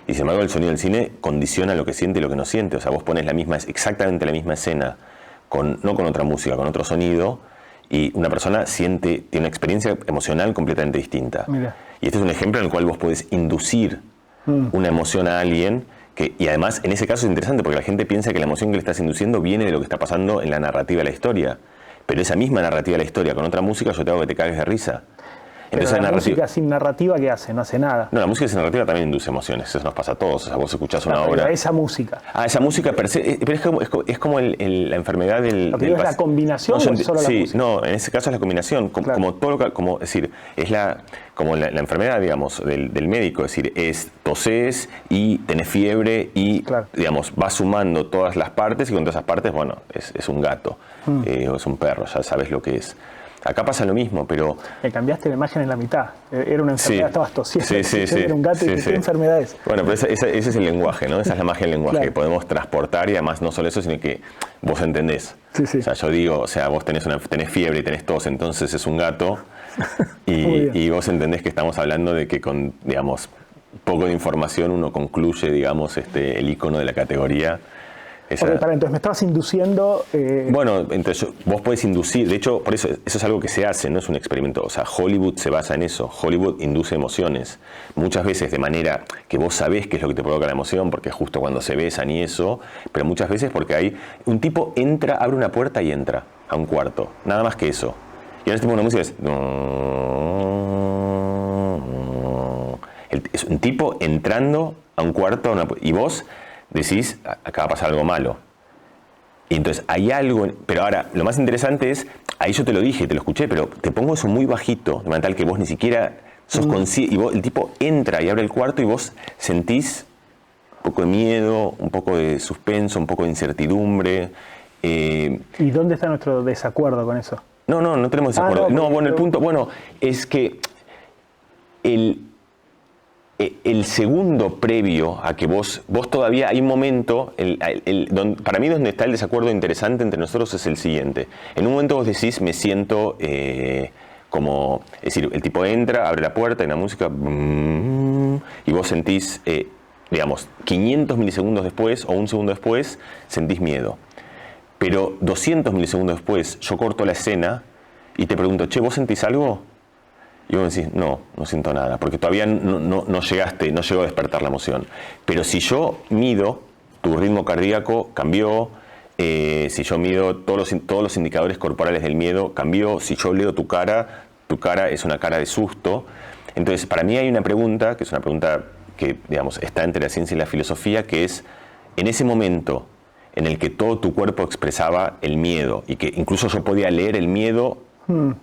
Speaker 2: y sin embargo el sonido del cine condiciona lo que siente y lo que no siente. O sea, vos pones exactamente la misma escena, no con otra música, con otro sonido, y una persona tiene una experiencia emocional completamente distinta.
Speaker 1: Mira.
Speaker 2: Y este es un ejemplo en el cual vos podés inducir una emoción a alguien, y además en ese caso es interesante porque la gente piensa que la emoción que le estás induciendo viene de lo que está pasando en la narrativa de la historia. Pero esa misma narrativa de la historia con otra música yo te hago que te cagues de risa.
Speaker 1: Entonces, pero la música sin narrativa, ¿qué hace? No hace nada.
Speaker 2: No, la música sin narrativa también induce emociones, eso nos pasa a todos. O sea, vos escuchás una obra...
Speaker 1: Esa música.
Speaker 2: Esa música per se, pero es como la enfermedad del...
Speaker 1: ¿Lo que es la combinación o es solo la música?
Speaker 2: No, en ese caso es la combinación, como todo lo que... es decir, es la enfermedad, digamos, del médico, es decir, tosés y tenés fiebre y, digamos, vas sumando todas las partes y con todas esas partes, bueno, es un gato o es un perro, ya sabes lo que es. Acá pasa lo mismo, pero...
Speaker 1: Me cambiaste la imagen en la mitad. Era una enfermedad, estabas tosiendo.
Speaker 2: Sí.
Speaker 1: Era un gato y ¿qué enfermedad es?
Speaker 2: Bueno, pero ese es el lenguaje, ¿no? Esa es la magia del lenguaje, que podemos transportar y además no solo eso, sino que vos entendés. O sea, yo digo, o sea, vos tenés fiebre y tenés tos, entonces es un gato y vos entendés que estamos hablando de que con, digamos, poco de información uno concluye, digamos, el icono de la categoría.
Speaker 1: Entonces me estabas induciendo...
Speaker 2: Bueno, entonces vos podés inducir, de hecho, por eso es algo que se hace, no es un experimento. O sea, Hollywood se basa en eso. Hollywood induce emociones. Muchas veces de manera que vos sabés qué es lo que te provoca la emoción, porque justo cuando se besan y eso, pero muchas veces porque hay un tipo abre una puerta y entra a un cuarto. Nada más que eso. Y ahora este tipo de música es un tipo entrando a un cuarto y vos decís, acá va a pasar algo malo. Y entonces hay algo, pero ahora lo más interesante es, ahí yo te lo dije, te lo escuché, pero te pongo eso muy bajito, de manera tal que vos ni siquiera sos consciente, y el tipo entra y abre el cuarto y vos sentís un poco de miedo, un poco de suspenso, un poco de incertidumbre.
Speaker 1: ¿Y dónde está nuestro desacuerdo con eso?
Speaker 2: No tenemos desacuerdo. El punto, es que el segundo previo a que vos todavía hay un momento, para mí donde está el desacuerdo interesante entre nosotros es el siguiente. En un momento vos decís, me siento como, es decir, el tipo entra, abre la puerta, hay una música, y vos sentís, digamos, 500 milisegundos después o un segundo después, sentís miedo. Pero 200 milisegundos después, yo corto la escena y te pregunto, che, ¿vos sentís algo? Y vos decís, no siento nada, porque todavía no llegaste, no llegó a despertar la emoción. Pero si yo mido, tu ritmo cardíaco cambió, si yo mido todos los indicadores corporales del miedo, cambió, si yo leo tu cara es una cara de susto. Entonces, para mí hay una pregunta, que es una pregunta que, digamos, está entre la ciencia y la filosofía, que es, en ese momento en el que todo tu cuerpo expresaba el miedo, y que incluso yo podía leer el miedo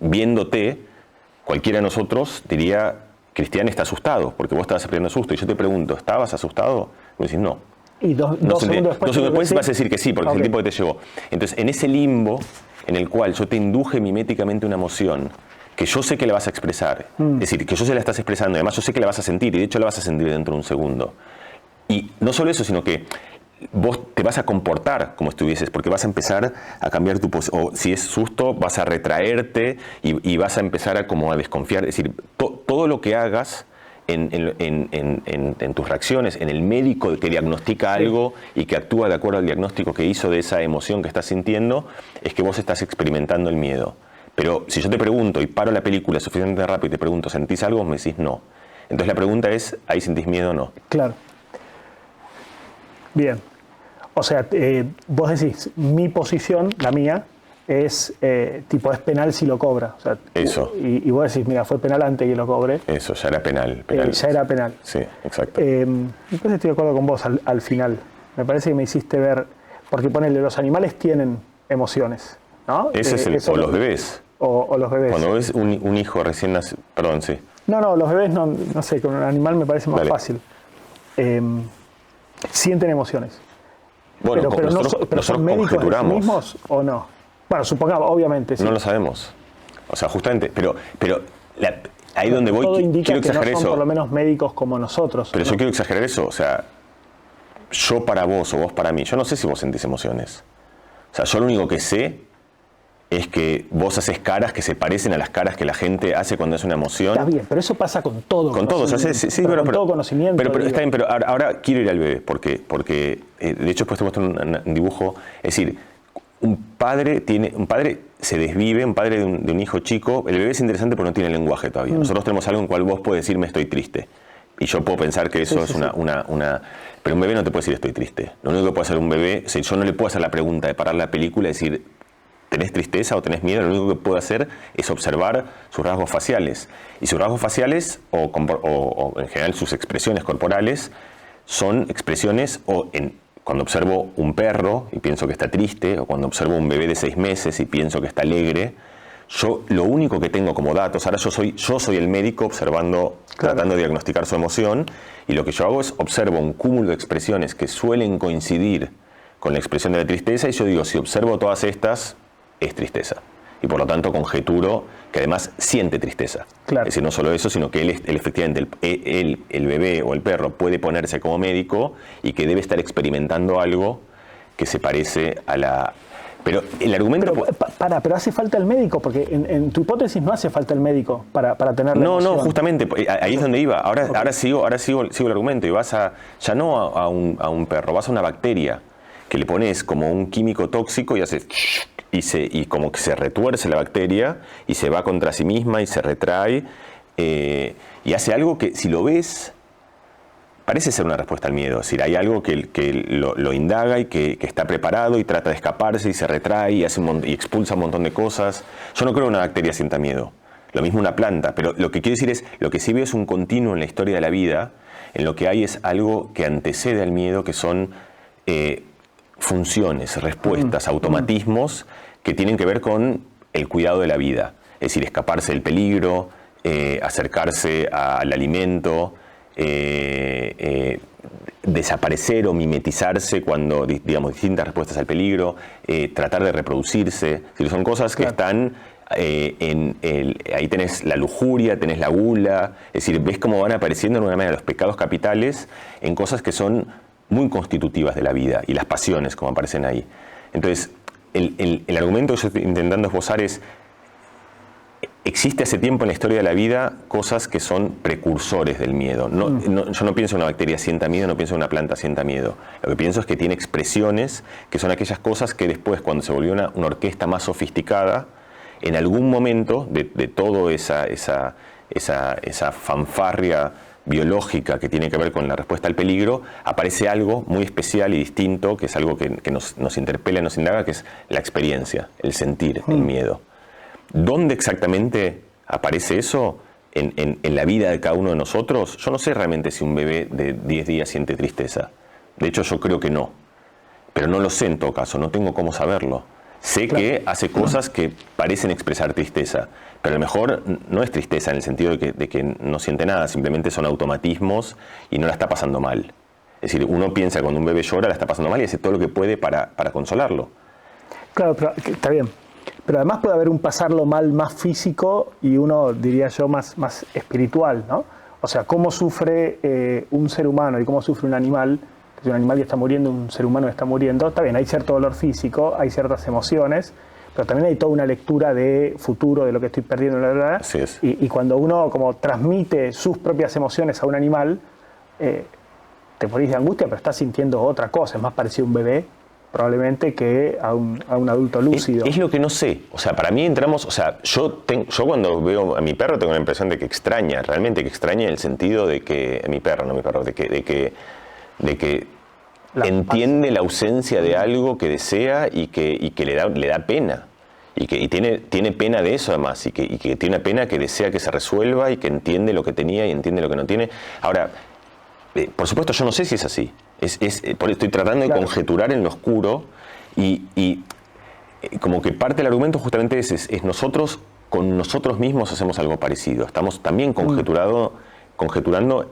Speaker 2: viéndote, cualquiera de nosotros diría, Cristian está asustado, porque vos estabas perdiendo susto. Y yo te pregunto, ¿estabas asustado? Y vos decís, no.
Speaker 1: Y dos segundos
Speaker 2: después vas a decir que sí, porque es el tipo que te llegó. Entonces, en ese limbo en el cual yo te induje miméticamente una emoción, que yo sé que la vas a expresar, es decir, que yo sé que la estás expresando, y además yo sé que la vas a sentir, y de hecho la vas a sentir dentro de un segundo. Y no solo eso, sino que vos te vas a comportar como estuvieses, porque vas a empezar a cambiar tu posición, o si es susto, vas a retraerte y vas a empezar a desconfiar. Es decir, todo lo que hagas en tus reacciones, en el médico que diagnostica algo y que actúa de acuerdo al diagnóstico que hizo de esa emoción que estás sintiendo, es que vos estás experimentando el miedo. Pero si yo te pregunto y paro la película suficientemente rápido y te pregunto, ¿sentís algo? Me decís no. Entonces la pregunta es, ¿ahí sentís miedo o no?
Speaker 1: Claro. Bien. O sea, vos decís, mi posición, la mía, es tipo, es penal si lo cobra. O sea,
Speaker 2: eso.
Speaker 1: Y vos decís, mira, fue penal antes que lo cobre.
Speaker 2: Eso, ya era penal.
Speaker 1: Ya era penal.
Speaker 2: Sí, exacto.
Speaker 1: Entonces estoy de acuerdo con vos al final. Me parece que me hiciste ver, porque ponele, los animales tienen emociones, ¿no?
Speaker 2: Ese es o los bebés.
Speaker 1: O los bebés.
Speaker 2: Cuando ves un hijo recién nacido, perdón, sí.
Speaker 1: No, los bebés no sé, con un animal me parece más fácil. Sienten emociones.
Speaker 2: Bueno,
Speaker 1: pero
Speaker 2: nosotros
Speaker 1: son médicos
Speaker 2: conjeturamos.
Speaker 1: mismos o no. Bueno, supongamos, obviamente. Sí.
Speaker 2: No lo sabemos. O sea, justamente, pero ahí donde voy,
Speaker 1: todo indica
Speaker 2: quiero
Speaker 1: que
Speaker 2: exagerar
Speaker 1: no son
Speaker 2: eso.
Speaker 1: por lo menos médicos como nosotros.
Speaker 2: Pero
Speaker 1: ¿no?
Speaker 2: yo quiero exagerar eso. O sea, yo para vos o vos para mí, yo no sé si vos sentís emociones. O sea, yo lo único que sé es que vos haces caras que se parecen a las caras que la gente hace cuando hace una emoción.
Speaker 1: Está bien, pero eso pasa con todo.
Speaker 2: Con todo, ya sé, sí,
Speaker 1: pero con todo conocimiento.
Speaker 2: Pero está bien, pero ahora quiero ir al bebé, porque de hecho después te muestro un dibujo. Es decir, un padre se desvive, un padre de un hijo chico. El bebé es interesante porque no tiene lenguaje todavía. Nosotros tenemos algo en cual vos podés decirme estoy triste. Y yo puedo pensar que eso es una... Pero un bebé no te puede decir estoy triste. Lo único que puede hacer un bebé, o sea, yo no le puedo hacer la pregunta de parar la película y decir ¿tenés tristeza o tenés miedo? Lo único que puedo hacer es observar sus rasgos faciales. Y sus rasgos faciales, o en general sus expresiones corporales, son expresiones cuando observo un perro y pienso que está triste, o cuando observo un bebé de 6 meses y pienso que está alegre. Yo lo único que tengo como datos, ahora yo soy el médico observando, tratando de diagnosticar su emoción, y lo que yo hago es observo un cúmulo de expresiones que suelen coincidir con la expresión de la tristeza, y yo digo, si observo todas estas, es tristeza. Y por lo tanto conjeturo que además siente tristeza.
Speaker 1: Claro.
Speaker 2: Es decir, no solo eso, sino que él efectivamente, el bebé o el perro puede ponerse como médico y que debe estar experimentando algo que se parece a la... Pero el argumento...
Speaker 1: Pero hace falta el médico, porque en tu hipótesis no hace falta el médico para tener la emoción.
Speaker 2: No, justamente, ahí es donde iba. Ahora sigo el argumento y vas ya no a un perro, vas a una bacteria que le pones como un químico tóxico y hace... Y como que se retuerce la bacteria y se va contra sí misma y se retrae y hace algo que, si lo ves, parece ser una respuesta al miedo. Es decir, hay algo que lo indaga y que está preparado y trata de escaparse y se retrae y expulsa un montón de cosas. Yo no creo que una bacteria sienta miedo. Lo mismo una planta. Pero lo que quiero decir es, lo que sí veo es un continuo en la historia de la vida, en lo que hay es algo que antecede al miedo, que son... funciones, respuestas, automatismos que tienen que ver con el cuidado de la vida. Es decir, escaparse del peligro, acercarse al alimento, desaparecer o mimetizarse cuando, digamos, distintas respuestas al peligro, tratar de reproducirse. Es decir, son cosas que están... ahí tenés la lujuria, tenés la gula. Es decir, ves cómo van apareciendo de una manera los pecados capitales en cosas que son muy constitutivas de la vida, y las pasiones como aparecen ahí. Entonces, el argumento que yo estoy intentando esbozar es, existe hace tiempo en la historia de la vida cosas que son precursores del miedo. Yo no pienso en una bacteria sienta miedo, no pienso en una planta sienta miedo. Lo que pienso es que tiene expresiones que son aquellas cosas que después, cuando se volvió una orquesta más sofisticada, en algún momento de toda esa fanfarria biológica que tiene que ver con la respuesta al peligro, aparece algo muy especial y distinto, que es algo que nos interpela y nos indaga, que es la experiencia, el sentir, el miedo. ¿Dónde exactamente aparece eso en la vida de cada uno de nosotros? Yo no sé realmente si un bebé de 10 días siente tristeza. De hecho, yo creo que no. Pero no lo sé en todo caso, no tengo cómo saberlo. Sé que hace cosas que parecen expresar tristeza, pero a lo mejor no es tristeza en el sentido de que no siente nada, simplemente son automatismos y no la está pasando mal. Es decir, uno piensa que cuando un bebé llora la está pasando mal y hace todo lo que puede para consolarlo.
Speaker 1: Claro, pero está bien. Pero además puede haber un pasarlo mal más físico y uno, diría yo, más espiritual, ¿no? O sea, cómo sufre un ser humano y cómo sufre un animal. Si un animal que está muriendo, un ser humano que está muriendo, está bien, hay cierto dolor físico, hay ciertas emociones, pero también hay toda una lectura de futuro, de lo que estoy perdiendo, bla, bla, bla.
Speaker 2: Así es.
Speaker 1: Y cuando uno como transmite sus propias emociones a un animal, te morís de angustia, pero estás sintiendo otra cosa, es más parecido a un bebé, probablemente, que a un adulto lúcido.
Speaker 2: Es lo que no sé. O sea, para mí entramos... O sea, yo cuando veo a mi perro tengo la impresión de que extraña, realmente que extraña en el sentido de que... mi perro, de que entiende la ausencia de algo que desea y que le da pena. Y tiene pena de eso además, y que tiene una pena que desea que se resuelva y que entiende lo que tenía y entiende lo que no tiene. Ahora, por supuesto yo no sé si es así. Estoy tratando de conjeturar en lo oscuro y como que parte del argumento justamente es nosotros con nosotros mismos hacemos algo parecido. Estamos también conjeturando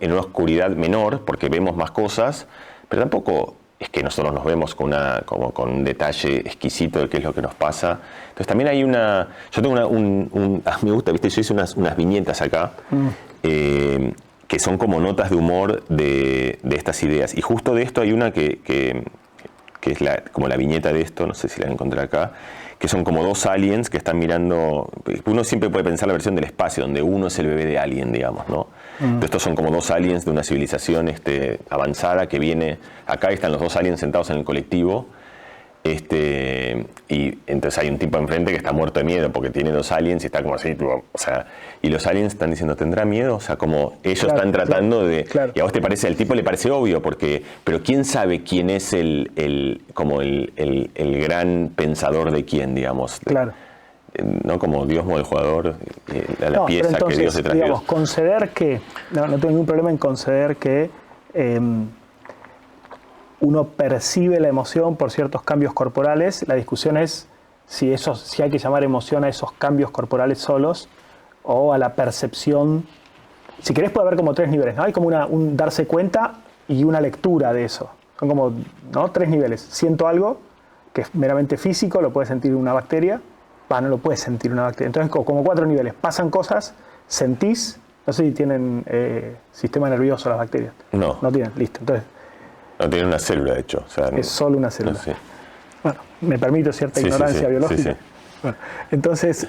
Speaker 2: en una oscuridad menor porque vemos más cosas, pero tampoco es que nosotros nos vemos con un detalle exquisito de qué es lo que nos pasa. Entonces también hay yo tengo me gusta, ¿viste? Yo hice unas viñetas acá que son como notas de humor de estas ideas. Y justo de esto hay una que es como la viñeta de esto, no sé si la encontré acá, que son como dos aliens que están mirando. Uno siempre puede pensar la versión del espacio, donde uno es el bebé de Alien, digamos, ¿no? Entonces, estos son como dos aliens de una civilización avanzada que viene acá, y están los dos aliens sentados en el colectivo. Y entonces hay un tipo enfrente que está muerto de miedo porque tiene dos aliens y está como así, o sea, y los aliens están diciendo, ¿tendrá miedo? O sea, como ellos están tratando de... Claro. Y a vos te parece, al tipo le parece obvio, pero ¿quién sabe quién es el gran pensador de quién, digamos?
Speaker 1: Claro.
Speaker 2: ¿No? Como Dios modo el jugador, la pieza entonces, que Dios detrás de Dios.
Speaker 1: Conceder que... No tengo ningún problema en conceder que... uno percibe la emoción por ciertos cambios corporales. La discusión es si hay que llamar emoción a esos cambios corporales solos o a la percepción. Si querés puede haber como tres niveles, ¿no? Hay como un darse cuenta y una lectura de eso. Son como, ¿no? Tres niveles. Siento algo que es meramente físico, lo puede sentir una bacteria, no lo puede sentir una bacteria. Entonces como cuatro niveles. Pasan cosas, sentís, no sé si tienen sistema nervioso las bacterias.
Speaker 2: No.
Speaker 1: No tienen, listo. Entonces,
Speaker 2: no tiene una célula, de hecho. O sea,
Speaker 1: es solo una célula.
Speaker 2: No sé.
Speaker 1: Bueno, me permito cierta ignorancia biológica.
Speaker 2: Sí.
Speaker 1: Bueno, entonces,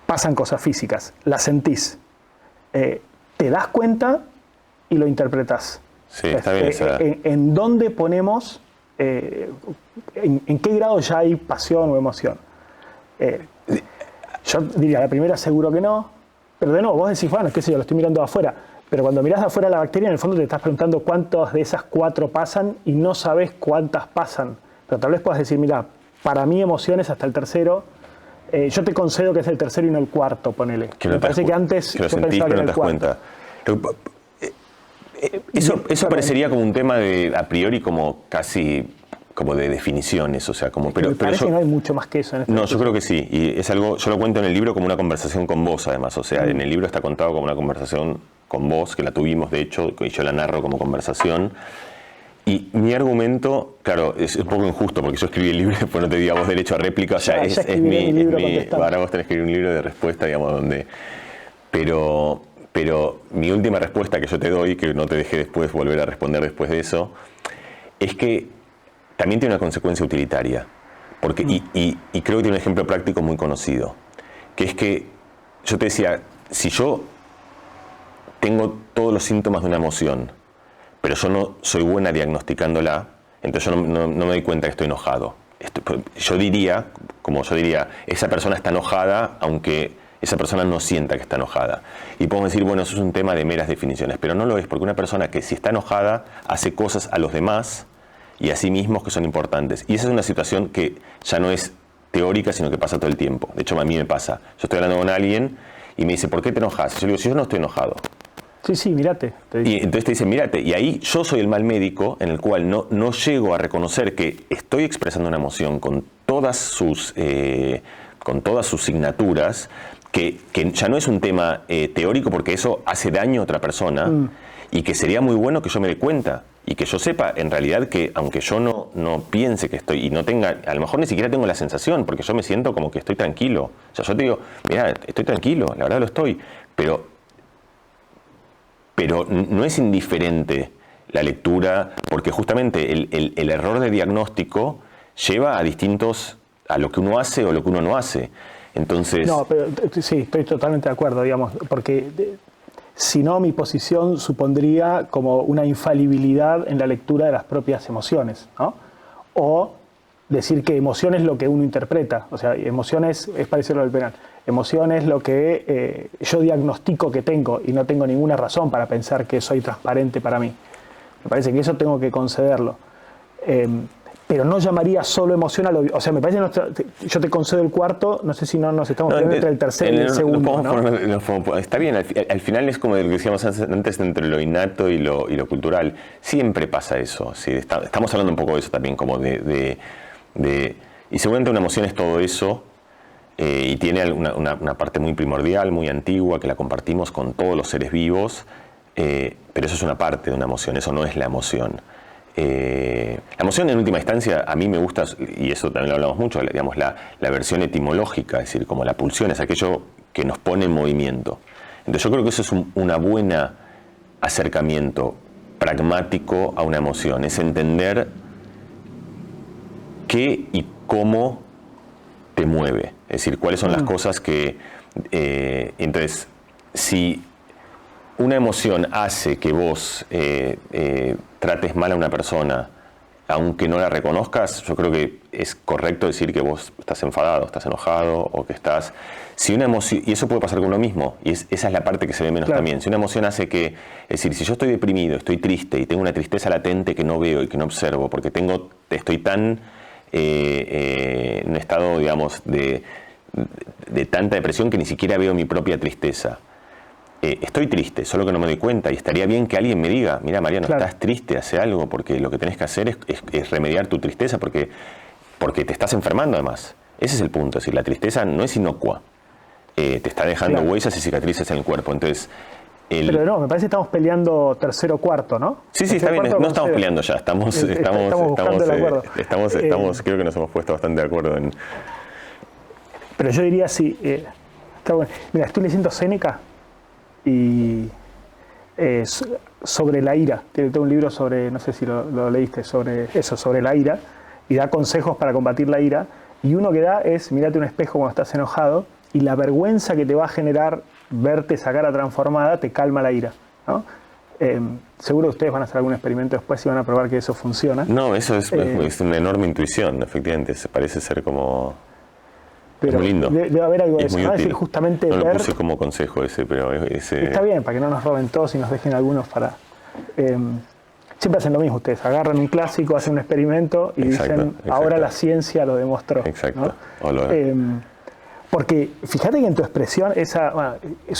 Speaker 1: pasan cosas físicas, las sentís, te das cuenta y lo interpretás.
Speaker 2: Sí, está bien.
Speaker 1: ¿En dónde ponemos, en qué grado ya hay pasión o emoción? Yo diría, la primera seguro que no, pero de nuevo, vos decís, bueno, qué sé yo, lo estoy mirando de afuera. Pero cuando mirás de afuera la bacteria, en el fondo te estás preguntando cuántas de esas cuatro pasan y no sabes cuántas pasan. Pero tal vez puedas decir, mira, para mí emociones hasta el tercero, yo te concedo que es el tercero y no el cuarto, ponele. Me parece que antes
Speaker 2: yo pensaba que era el cuarto. Eso parecería como un tema a priori como casi como de definiciones, o sea, como...
Speaker 1: Pero parece que no hay mucho más que eso en este
Speaker 2: No, yo creo que sí, y es algo, yo lo cuento en el libro como una conversación con vos, además, o sea, en el libro está contado como una conversación con vos, que la tuvimos, de hecho, y yo la narro como conversación, y mi argumento, claro, es un poco injusto, porque yo escribí el libro y después no te di a vos derecho a réplica, o sea, ahora vos tenés que escribir un libro de respuesta, digamos, donde... Pero mi última respuesta que yo te doy, que no te dejé después volver a responder después de eso, es que también tiene una consecuencia utilitaria, porque, y creo que tiene un ejemplo práctico muy conocido, que es que yo te decía, si yo tengo todos los síntomas de una emoción, pero yo no soy buena diagnosticándola, entonces yo no me doy cuenta que estoy enojado. Yo diría, esa persona está enojada, aunque esa persona no sienta que está enojada. Y podemos decir, bueno, eso es un tema de meras definiciones, pero no lo es, porque una persona que si está enojada hace cosas a los demás y a sí mismos que son importantes. Y esa es una situación que ya no es teórica, sino que pasa todo el tiempo. De hecho, a mí me pasa. Yo estoy hablando con alguien y me dice, ¿por qué te enojas? Yo le digo, si yo no estoy enojado.
Speaker 1: Sí, mírate.
Speaker 2: Y entonces te dice, mírate. Y ahí yo soy el mal médico en el cual no llego a reconocer que estoy expresando una emoción con todas sus signaturas, que ya no es un tema teórico porque eso hace daño a otra persona y que sería muy bueno que yo me dé cuenta. Y que yo sepa, en realidad, que aunque yo no piense que estoy, y no tenga, a lo mejor ni siquiera tengo la sensación, porque yo me siento como que estoy tranquilo. O sea, yo te digo, mira, estoy tranquilo, la verdad lo estoy, pero no es indiferente la lectura, porque justamente el error de diagnóstico lleva a lo que uno hace o lo que uno no hace. Entonces...
Speaker 1: No, pero sí, estoy totalmente de acuerdo, digamos, porque... Si no, mi posición supondría como una infalibilidad en la lectura de las propias emociones, ¿no? O decir que emoción es lo que uno interpreta. O sea, emociones es parecido al penal. Emoción es lo que yo diagnostico que tengo y no tengo ninguna razón para pensar que soy transparente para mí. Me parece que eso tengo que concederlo. pero no llamaría solo emoción a lo... O sea, me parece que yo te concedo el cuarto, no sé si no nos estamos peleando entre el tercero y el segundo, ¿no?
Speaker 2: Está bien, al final es como lo que decíamos antes entre lo innato y lo cultural. Siempre pasa eso. ¿Sí? Estamos hablando un poco de eso también, como y seguramente una emoción es todo eso, y tiene una parte muy primordial, muy antigua, que la compartimos con todos los seres vivos, pero eso es una parte de una emoción, eso no es la emoción. La emoción en última instancia a mí me gusta, y eso también lo hablamos mucho, digamos, la versión etimológica, es decir, como la pulsión, es aquello que nos pone en movimiento. Entonces yo creo que eso es una buena acercamiento pragmático a una emoción, es entender qué y cómo te mueve, es decir, cuáles son las cosas que... entonces, si una emoción hace que vos trates mal a una persona, aunque no la reconozcas, yo creo que es correcto decir que vos estás enfadado, estás enojado, o que estás... Si una emoción, y eso puede pasar con uno mismo, y esa es la parte que se ve menos también. Si una emoción hace que... Es decir, si yo estoy deprimido, estoy triste, y tengo una tristeza latente que no veo y que no observo, porque estoy tan en un estado, digamos, de tanta depresión que ni siquiera veo mi propia tristeza. Estoy triste, solo que no me doy cuenta, y estaría bien que alguien me diga, mira, Mariano, estás triste, hace algo, porque lo que tenés que hacer es remediar tu tristeza, porque te estás enfermando además. Ese es el punto, es decir, la tristeza no es inocua, te está dejando huellas y cicatrices en el cuerpo, entonces...
Speaker 1: Pero no, me parece que estamos peleando tercero o cuarto, ¿no?
Speaker 2: Sí, está bien, no estamos peleando ya, estamos creo que nos hemos puesto bastante de acuerdo en...
Speaker 1: Pero yo diría sí, está bueno. Mira, estoy leyendo Séneca, y sobre la ira. Tengo un libro sobre, no sé si lo leíste, sobre eso, sobre la ira, y da consejos para combatir la ira, y uno que da es, mírate un espejo cuando estás enojado, y la vergüenza que te va a generar verte esa cara transformada te calma la ira, ¿no? Seguro ustedes van a hacer algún experimento después y van a probar que eso funciona.
Speaker 2: No, eso es una enorme intuición, efectivamente, parece ser como...
Speaker 1: Pero
Speaker 2: es muy lindo.
Speaker 1: Debe haber algo de eso,
Speaker 2: ¿no?
Speaker 1: Es decir, justamente
Speaker 2: no lo puse como consejo ese, pero
Speaker 1: Está bien, para que no nos roben todos y nos dejen algunos para... siempre hacen lo mismo ustedes, agarran un clásico, hacen un experimento y dicen, ahora la ciencia lo demostró.
Speaker 2: Exacto.
Speaker 1: ¿No? Porque fíjate que en tu expresión es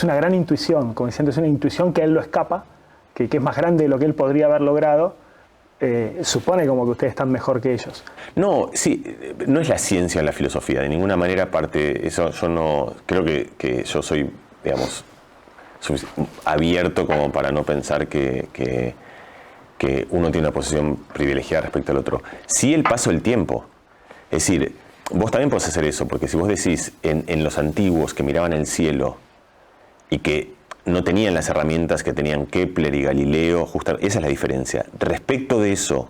Speaker 1: una gran intuición, como diciendo, es una intuición que a él lo escapa, que es más grande de lo que él podría haber logrado. Supone como que ustedes están mejor que ellos.
Speaker 2: No, sí, no es la ciencia la filosofía, de ninguna manera. Aparte, eso yo no creo que yo soy, digamos, abierto como para no pensar que uno tiene una posición privilegiada respecto al otro. Sí, el paso del tiempo. Es decir, vos también podés hacer eso, porque si vos decís en los antiguos que miraban el cielo y que no tenían las herramientas que tenían Kepler y Galileo, esa es la diferencia. Respecto de eso,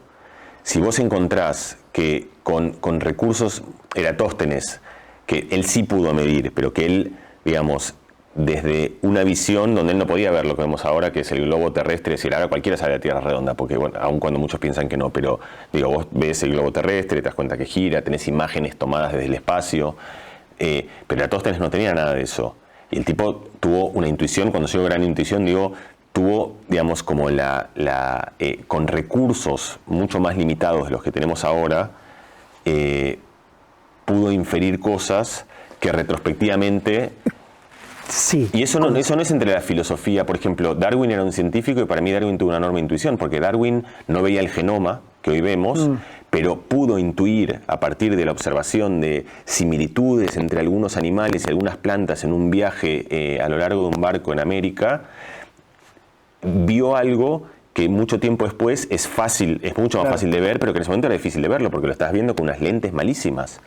Speaker 2: si vos encontrás que con recursos, Eratóstenes, que él sí pudo medir, pero que él, digamos, desde una visión donde él no podía ver lo que vemos ahora, que es el globo terrestre, es decir, ahora cualquiera sabe la Tierra redonda, porque bueno, aun cuando muchos piensan que no, pero digo, vos ves el globo terrestre, te das cuenta que gira, tenés imágenes tomadas desde el espacio, pero Eratóstenes no tenía nada de eso. Y el tipo tuvo una intuición, cuando digo gran intuición, tuvo, digamos, como con recursos mucho más limitados de los que tenemos ahora, pudo inferir cosas que retrospectivamente...
Speaker 1: Sí.
Speaker 2: Y eso no es entre la filosofía. Por ejemplo, Darwin era un científico y para mí Darwin tuvo una enorme intuición, porque Darwin no veía el genoma que hoy vemos, pero pudo intuir a partir de la observación de similitudes entre algunos animales y algunas plantas en un viaje a lo largo de un barco en América, vio algo que mucho tiempo después es mucho más fácil de ver, pero que en ese momento era difícil de verlo, porque lo estás viendo con unas lentes malísimas.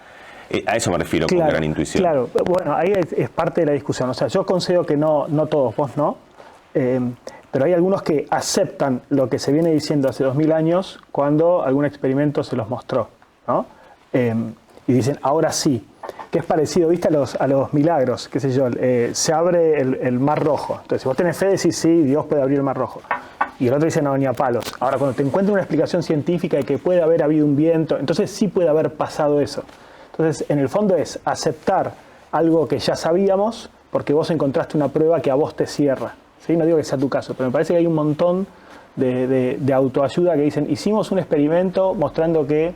Speaker 2: A eso me refiero con gran intuición.
Speaker 1: Claro, bueno, ahí es parte de la discusión. O sea, yo concedo que no todos, vos no, pero hay algunos que aceptan lo que se viene diciendo hace 2000 años cuando algún experimento se los mostró, ¿no? Y dicen, ahora sí, que es parecido, ¿viste? A los milagros, qué sé yo, se abre el Mar Rojo. Entonces, si vos tenés fe, decís, sí, Dios puede abrir el Mar Rojo. Y el otro dice, no, ni a palos. Ahora, cuando te encuentras una explicación científica de que puede haber habido un viento, entonces sí puede haber pasado eso. Entonces, en el fondo es aceptar algo que ya sabíamos porque vos encontraste una prueba que a vos te cierra. ¿Sí? No digo que sea tu caso, pero me parece que hay un montón de autoayuda que dicen, hicimos un experimento mostrando que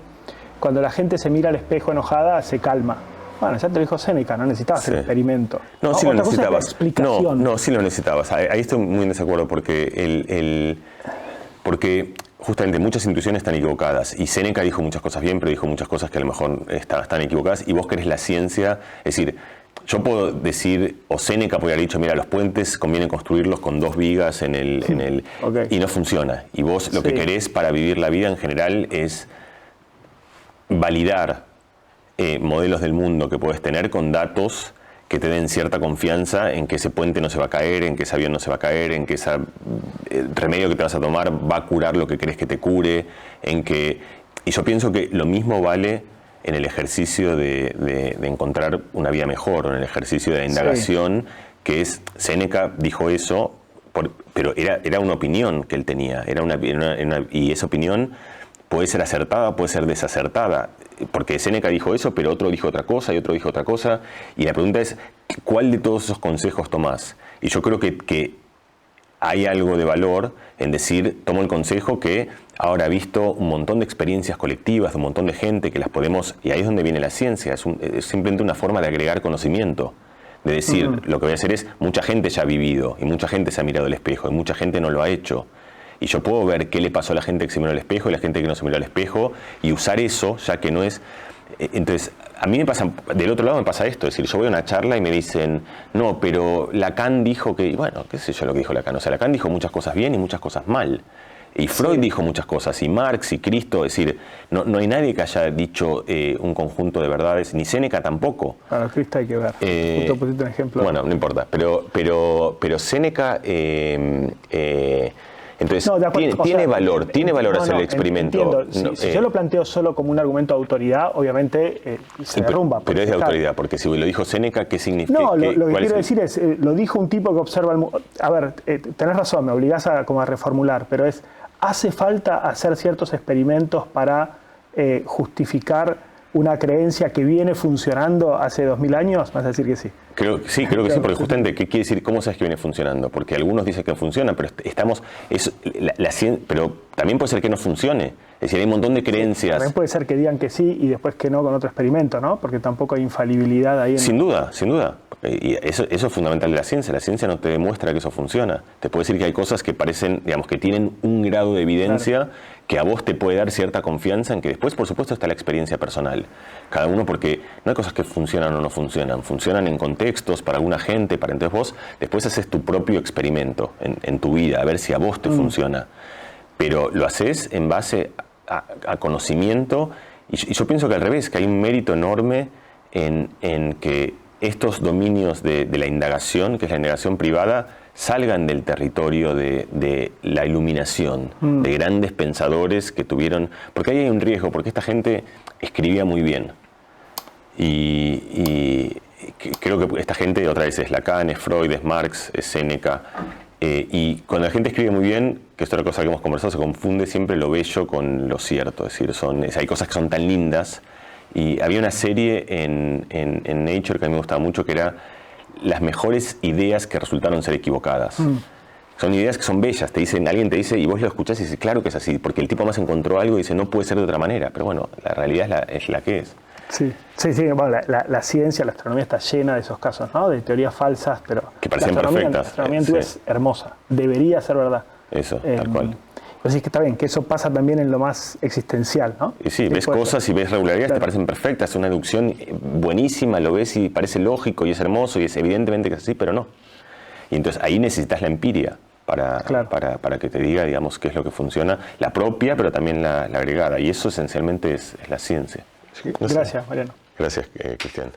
Speaker 1: cuando la gente se mira al espejo enojada, se calma. Bueno, ya te lo dijo Séneca, no necesitabas el experimento.
Speaker 2: No, sí lo
Speaker 1: Otra cosa es la
Speaker 2: necesitabas.
Speaker 1: explicación.
Speaker 2: No, sí lo necesitabas. Ahí estoy muy en desacuerdo porque porque justamente muchas intuiciones están equivocadas. Y Séneca dijo muchas cosas bien, pero dijo muchas cosas que a lo mejor están equivocadas. Y vos querés la ciencia, es decir, yo puedo decir, o Séneca podría haber dicho, mira, los puentes conviene construirlos con 2 vigas
Speaker 1: Okay.
Speaker 2: y no funciona. Y vos lo que querés para vivir la vida en general es validar modelos del mundo que puedes tener con datos que te den cierta confianza en que ese puente no se va a caer, en que ese avión no se va a caer, en que ese remedio que te vas a tomar va a curar lo que crees que te cure, y yo pienso que lo mismo vale en el ejercicio de encontrar una vida mejor, o en el ejercicio de la indagación, que es, Séneca dijo eso, pero era una opinión que él tenía, y esa opinión puede ser acertada, puede ser desacertada, porque Séneca dijo eso, pero otro dijo otra cosa y otro dijo otra cosa, y la pregunta es, ¿cuál de todos esos consejos tomás? Y yo creo que hay algo de valor en decir, tomo el consejo que ahora he visto un montón de experiencias colectivas, de un montón de gente que las podemos, y ahí es donde viene la ciencia, es simplemente una forma de agregar conocimiento, de decir, lo que voy a hacer es, mucha gente ya ha vivido, y mucha gente se ha mirado al espejo, y mucha gente no lo ha hecho. Y yo puedo ver qué le pasó a la gente que se miró al espejo y a la gente que no se miró al espejo y usar eso, ya que no es... Entonces, a mí me pasa, del otro lado me pasa esto, es decir, yo voy a una charla y me dicen, no, pero Lacan dijo que... Y bueno, qué sé yo lo que dijo Lacan. O sea, Lacan dijo muchas cosas bien y muchas cosas mal. Y Freud dijo muchas cosas, y Marx y Cristo, es decir, no hay nadie que haya dicho un conjunto de verdades, ni Séneca tampoco.
Speaker 1: Bueno, Cristo hay que ver. Justo pusiste un ejemplo.
Speaker 2: Bueno, no importa, pero Séneca... Entonces, tiene valor hacer el experimento.
Speaker 1: Si yo lo planteo solo como un argumento de autoridad, obviamente se derrumba.
Speaker 2: Pero es de autoridad, porque si lo dijo Séneca, ¿qué significa?
Speaker 1: No, lo que quiero decir es, lo dijo un tipo que observa el mundo. A ver, tenés razón, me obligás a reformular, pero ¿hace falta hacer ciertos experimentos para justificar una creencia que viene funcionando hace 2000 años? ¿Vas a decir que sí?
Speaker 2: Creo que sí, porque justamente, ¿qué quiere decir? ¿Cómo sabes que viene funcionando? Porque algunos dicen que funciona, pero pero también puede ser que no funcione. Es decir, hay un montón de creencias.
Speaker 1: También puede ser que digan que sí y después que no con otro experimento, ¿no? Porque tampoco hay infalibilidad ahí.
Speaker 2: Sin duda. Y eso es fundamental de la ciencia. La ciencia no te demuestra que eso funciona. Te puede decir que hay cosas que parecen, digamos, que tienen un grado de evidencia que a vos te puede dar cierta confianza en que después, por supuesto, está la experiencia personal. Cada uno, porque no hay cosas que funcionan o no funcionan. Funcionan en contextos, para alguna gente, entonces vos después haces tu propio experimento en tu vida, a ver si a vos te funciona. Pero lo haces en base a conocimiento, y yo pienso que al revés, que hay un mérito enorme en que estos dominios de la indagación, que es la indagación privada, salgan del territorio de la iluminación, de grandes pensadores que tuvieron... Porque ahí hay un riesgo, porque esta gente escribía muy bien. Y creo que esta gente, otra vez, es Lacan, es Freud, es Marx, es Séneca. Y cuando la gente escribe muy bien, que es otra cosa que hemos conversado, se confunde siempre lo bello con lo cierto. Es decir, hay cosas que son tan lindas. Y había una serie en Nature que a mí me gustaba mucho, que era las mejores ideas que resultaron ser equivocadas. Son ideas que son bellas, alguien te dice, y vos lo escuchás y dices, claro que es así, porque el tipo más encontró algo y dice, no puede ser de otra manera. Pero bueno, la realidad es la que es.
Speaker 1: Sí, bueno, la ciencia, la astronomía está llena de esos casos, ¿no? De teorías falsas, pero
Speaker 2: que parecen perfectas.
Speaker 1: La astronomía en es hermosa, debería ser verdad.
Speaker 2: Eso, tal cual.
Speaker 1: Así que está bien, que eso pasa también en lo más existencial, ¿no?
Speaker 2: Y sí, ves cosas y ves regularidades, te parecen perfectas, es una deducción buenísima, lo ves y parece lógico y es hermoso y es evidentemente que es así, pero no. Y entonces ahí necesitas la empiria para que te diga, digamos, qué es lo que funciona, la propia, pero también la agregada. Y eso esencialmente es la ciencia.
Speaker 1: Sí. Gracias, Mariano.
Speaker 2: Gracias, Cristian.